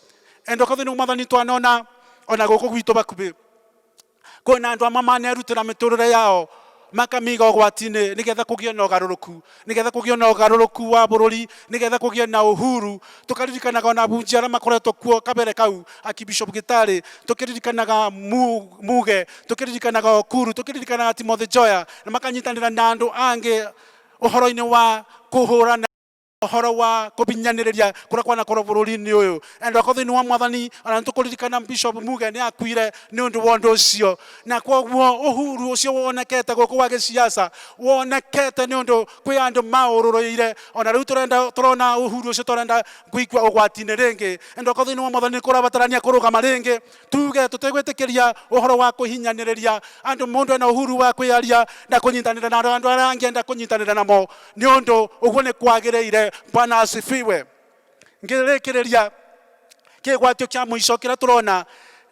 Endwa ko thiini wa Mwathani twanona ona guku gwitu bakubi kuna andu amamane arutira miturire yao makamiga ugwati-ini nigetha kugie na ugaruruku nigetha kugie na ugaruruku wa bururi nigetha kugie na uhuru. Tukaririkanaga na bunjia aria makoretwo kuo kabere kau akibishop Gitari tukiririkanaga Muge tukiririkanaga Okuru tukiririkanaga Timothy Joya na makanyitanira na andu angi uhoro-ini wa kuhurana horo wa kubinyaniriria kura kwana koro bururi-ini uyu endo ko thini wa mwathani ona nitukuririkana Bishop Muge ni akuire ni undu wa undu ucio na koguo uhuru ucio wonekete guku wa giciaca wonekete ni undu kwi andu maururiire ona riu turona uhuru ucio turenda kuigua ugwati-ini ringi endo ko thini wa mwathani kurabatarania kurugama ringi tuge tutegwitikiria uhoro wa kuhinyaniriria andu mundu ena uhuru wa kwiaria na kunyitanira na andu aria angienda kunyitanira namo ni undu uguo ni kwagiriire. Bwana asifiwe. Ngirikiria kigwatio kia mwisho kira turona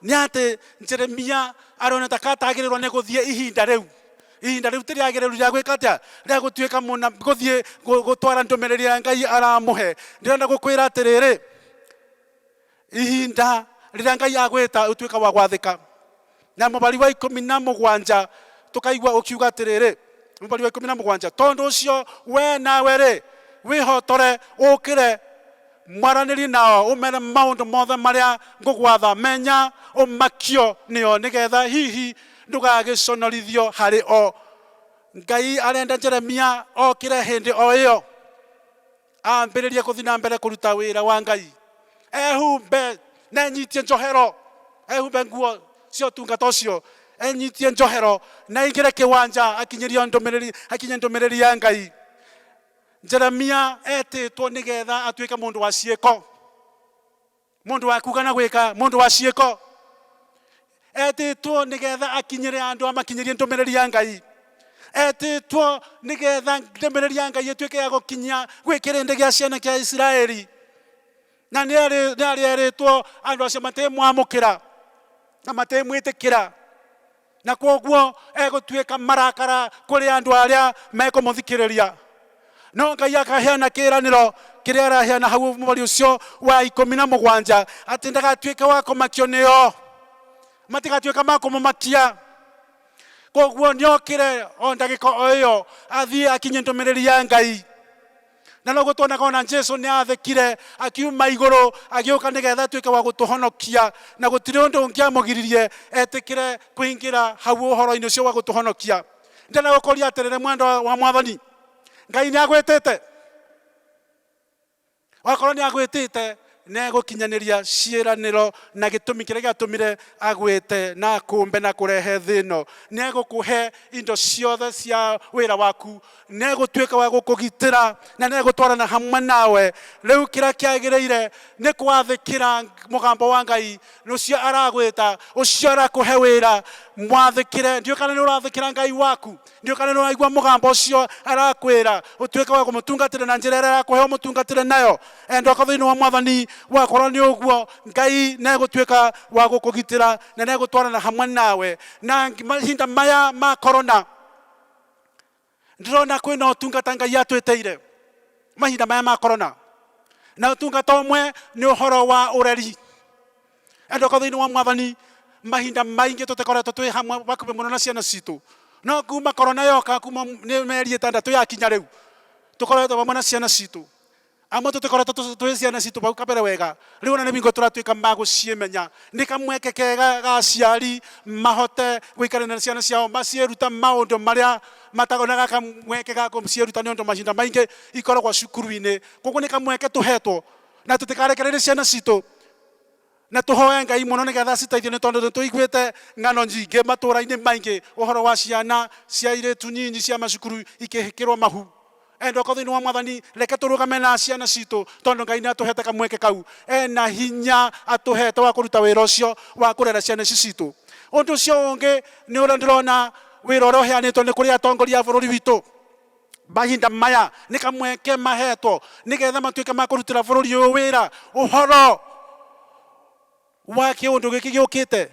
ni ati Jeremia arona takatagirirwo ni guthie ihinda riu tiriagiriru ria gwika atia ria gutuika muna guthie gutwara ndumiriri ya Ngai aramuhe. Ndirenda gukwira atiriri ihinda riria Ngai agwita utuika wa gwathika na mubari wa 17 tukaigua ukiuga atiriri mubari wa 17 tondu ucio we nawe ri wihotore ukire mwaraniri nao umere maundu mothe maria ngugwatha menya umakio nio nigetha hihi ndugagiconorithio hari o. Ngai arenda Jeremia okire hindi o iyo ambiririe kuthi na mbere kuruta wira wa Ngai ehumbe na nyitie njohero ehumbe nguo cio tungata ucio enyitie njohero na ingire kiwanja akinyirie ndumiriri ya Ngai. Jeremia etitwo nigetha atuike mundu wa ciiko mundu wa kuga na gwika mundu wa ciiko etitwo nigetha akinyire andu amakinyirie ndumiriri ya Ngai etitwo nigetha ndumiriri ya Ngai ituike ya gukinya gwikirinde gia ciana kia Israeli na ni eritwo andu acio matemwamukira na matemwitikira na koguo egutuika marakara kuri andu aria mekumuthikiriria. No Ngai akaheana kiraniro kiria araheana hau mweri ucio wa 17 ati ndagatuika wa kumakio nio matigatuika makumumakia. Koguo niokire o ndagika o iyo athie akinye ndumiriri ya Ngai na no gutona kona Jesu ni athekire akiuma iguru agiuka nigetha tuike wa gutuhonokia na gutiri undu ungiamugiririe etikire kuingira hau uhoro-ini ucio wa gutuhonokia. Ndena gukoria atirire mwendo wa mwathani Ngai ni agwitite wakorwo ni agwitite ne gukinyaniria ciiraniro na gitumi kiria giatumire agwite na kumbe na kurehe thino ne gukuhe indo ciothe cia wira waku ne gutuika wa gukugitira na ne gutwarana hamwe nawe. Riu kiria kiagiriire ni kwathikira mugambo wa Ngai nucio aragwita ucio arakuhe wira mwathikire. Ndio kana ni urathikira Ngai waku ndio kana ni uraigua mugambo ucio arakwira utuika wa kumutungatira na njira ira arakuhe umutungatire nayo endo ko thini wa mwathani wakorwo ni uguo Ngai ne gutuika wa gukugitira na ne gutwarana hamwe nawe. Na mahinda maya ma corona ndirona kwina utungata Ngai atwiteire mahinda maya ma corona na utungata umwe ni uhoro wa ureri endo ko thini wa mwathani mahinda maingi tutikoretwo twi hamwe bakume muno na ciana citu no kuma corona yoka kuma ni meri 6 yakinya riu tukoretwo hamwe na ciana citu amwe tutikoretwo twi ciana citu bau kabere wega riu na bingo turatuika maguciemenya ni kamweke kega ga ciari mahote gwikarana na ciana ciao macieruta maundu maria matagonaga kamweke ga kumcieruta ni undu macinda maingi ikoragwo cukuru-ini koguo ni kamweke tuhetwo na tutikarekereria ciana citu na tuhoe Ngai muno nigetha citeithio ni tondu tuiguite ng'ano nyingi matura-ini maingi uhoro wa ciana cia iritu nyinyi cia macukuru ikihikirwo mahu endo ko thini wa mwathani reke turugame na ciana citu tondu Ngai ni atuhete kamweke kau ena hinya atuhete wa kuruta wira ucio wa kurera ciana citu. Undu ucio ungi ni uria ndirona wira uria uheanitwo ni kuri atongoria a bururi witu mahinda maya ni kamweke mahetwo nigetha matuike ma kurutira bururi uyu wira uhoro wa kiundu giki giukite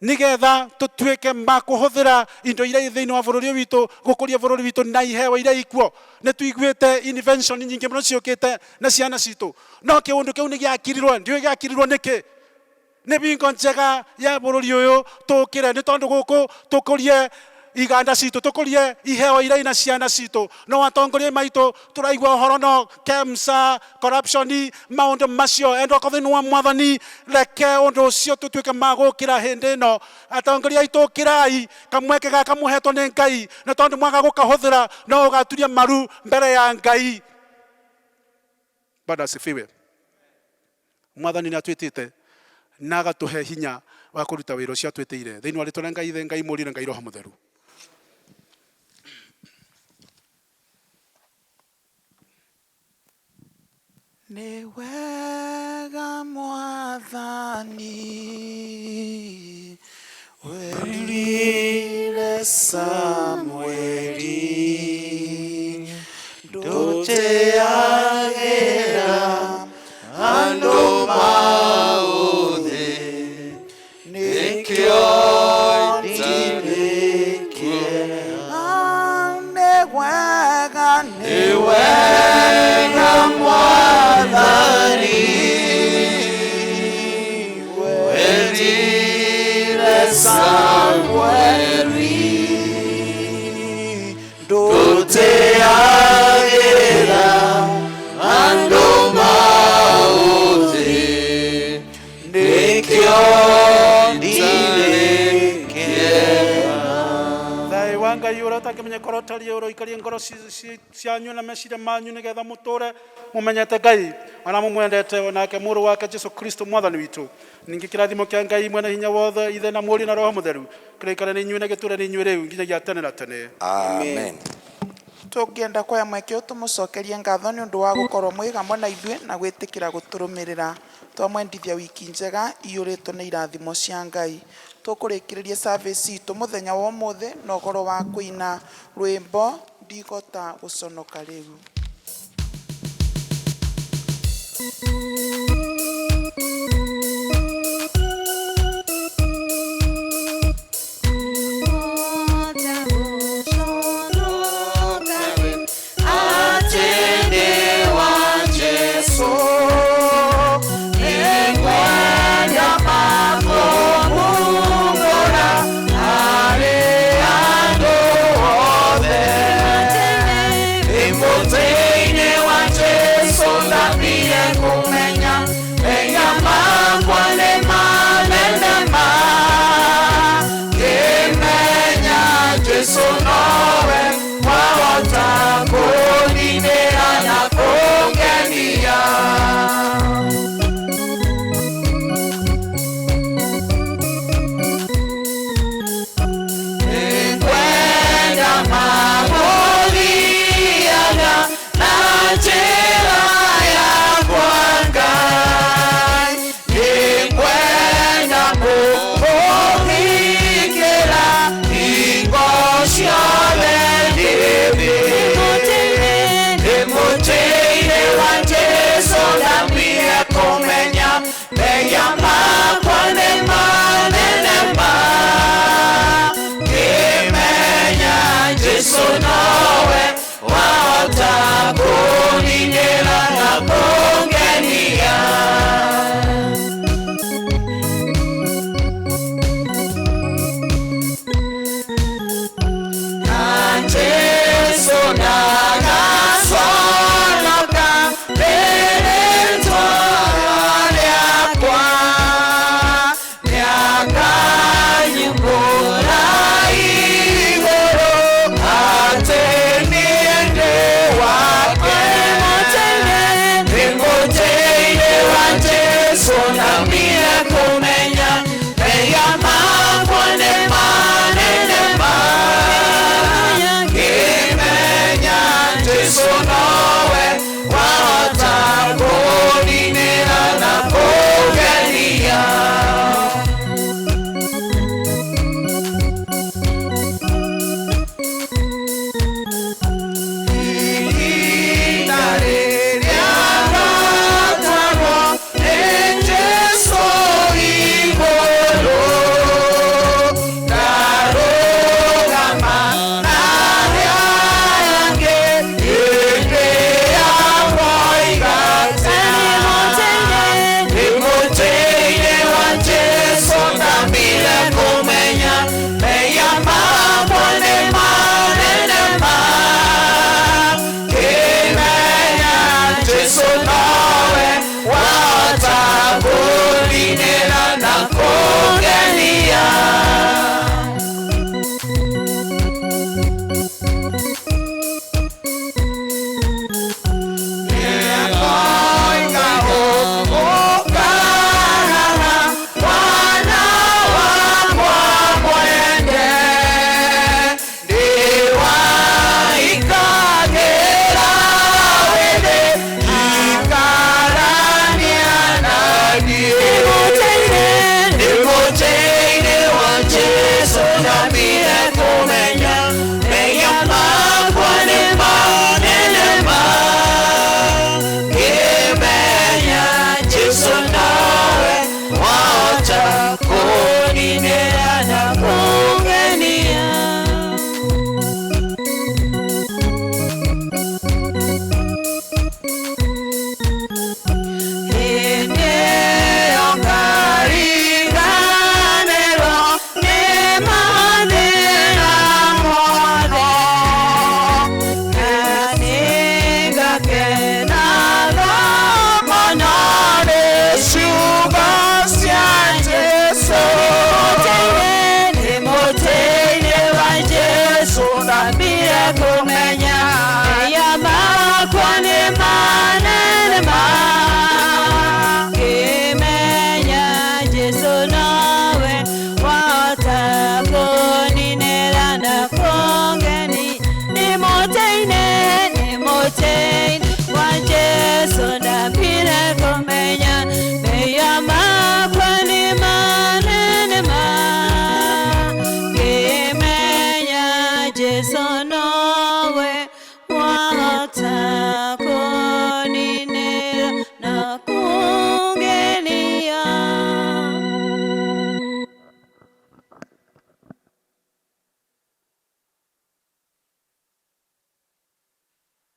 nigetha tutuike ma kuhuthira indo iria thiini wa bururi witu gukuria bururi witu na iheo iria ikuo ni tuiguite invention nyingi muno ciukite na ciana citu no kiundu kiu ni giakirirwo ndio giakirirwo niki ni bingo njega ya bururi uyu tukire ni tondu guku tukurie iganda citu tukurie iheo iria ina ciana citu no atongoria maitu turaigua uhoro no KEMSA corruption maundu macio endo ko thini wa mwathani reke undu ucio tutuike magukira hindi no atongoria aitu kirai kamweke ga kamuhetwo ni Ngai na tondu mwaga gukahuthira no ugaturia maru mbere ya Ngai Bwana asifiwe. Mwathani natwitite naga tuhe hinya wa kuruta wira ucio atwitire thiini wa ritwa Ngai ithe Ngai muri na Ngai Roho Mutheru. Ni wega Mwathani werire Samweli nduteagira andu mauthi nikio ndirikie ni wega Mwathani werire Samweli nduteagira andu mauthi nikio ndirikie. Thai wa Ngai uria utakimenya korotari uro ikarie ngoro cianyu na meciria manyu nigetha muture mumenyete Ngai ona mumwendete nake muru wake Jesu Kristo Mwathani witu. Ningi kirathimo kia Ngai mwene hinya wothe ithe na muri na Roho Mutheru kirikare ni nyune giture ni nyure nginyagia tene na tene. Amen. Tungienda kwa mweke utumucokerie ngatho ni undu wa gukorwo mwigamwe na ithue na gwitikira guturumirira twamwendithia wiki njega iyuritwo ni irathimo cia Ngai. Tukurikiriria service itu muthenya wa umuthi na ugoro wa kuina rwimbo ndigota guconoka riu. So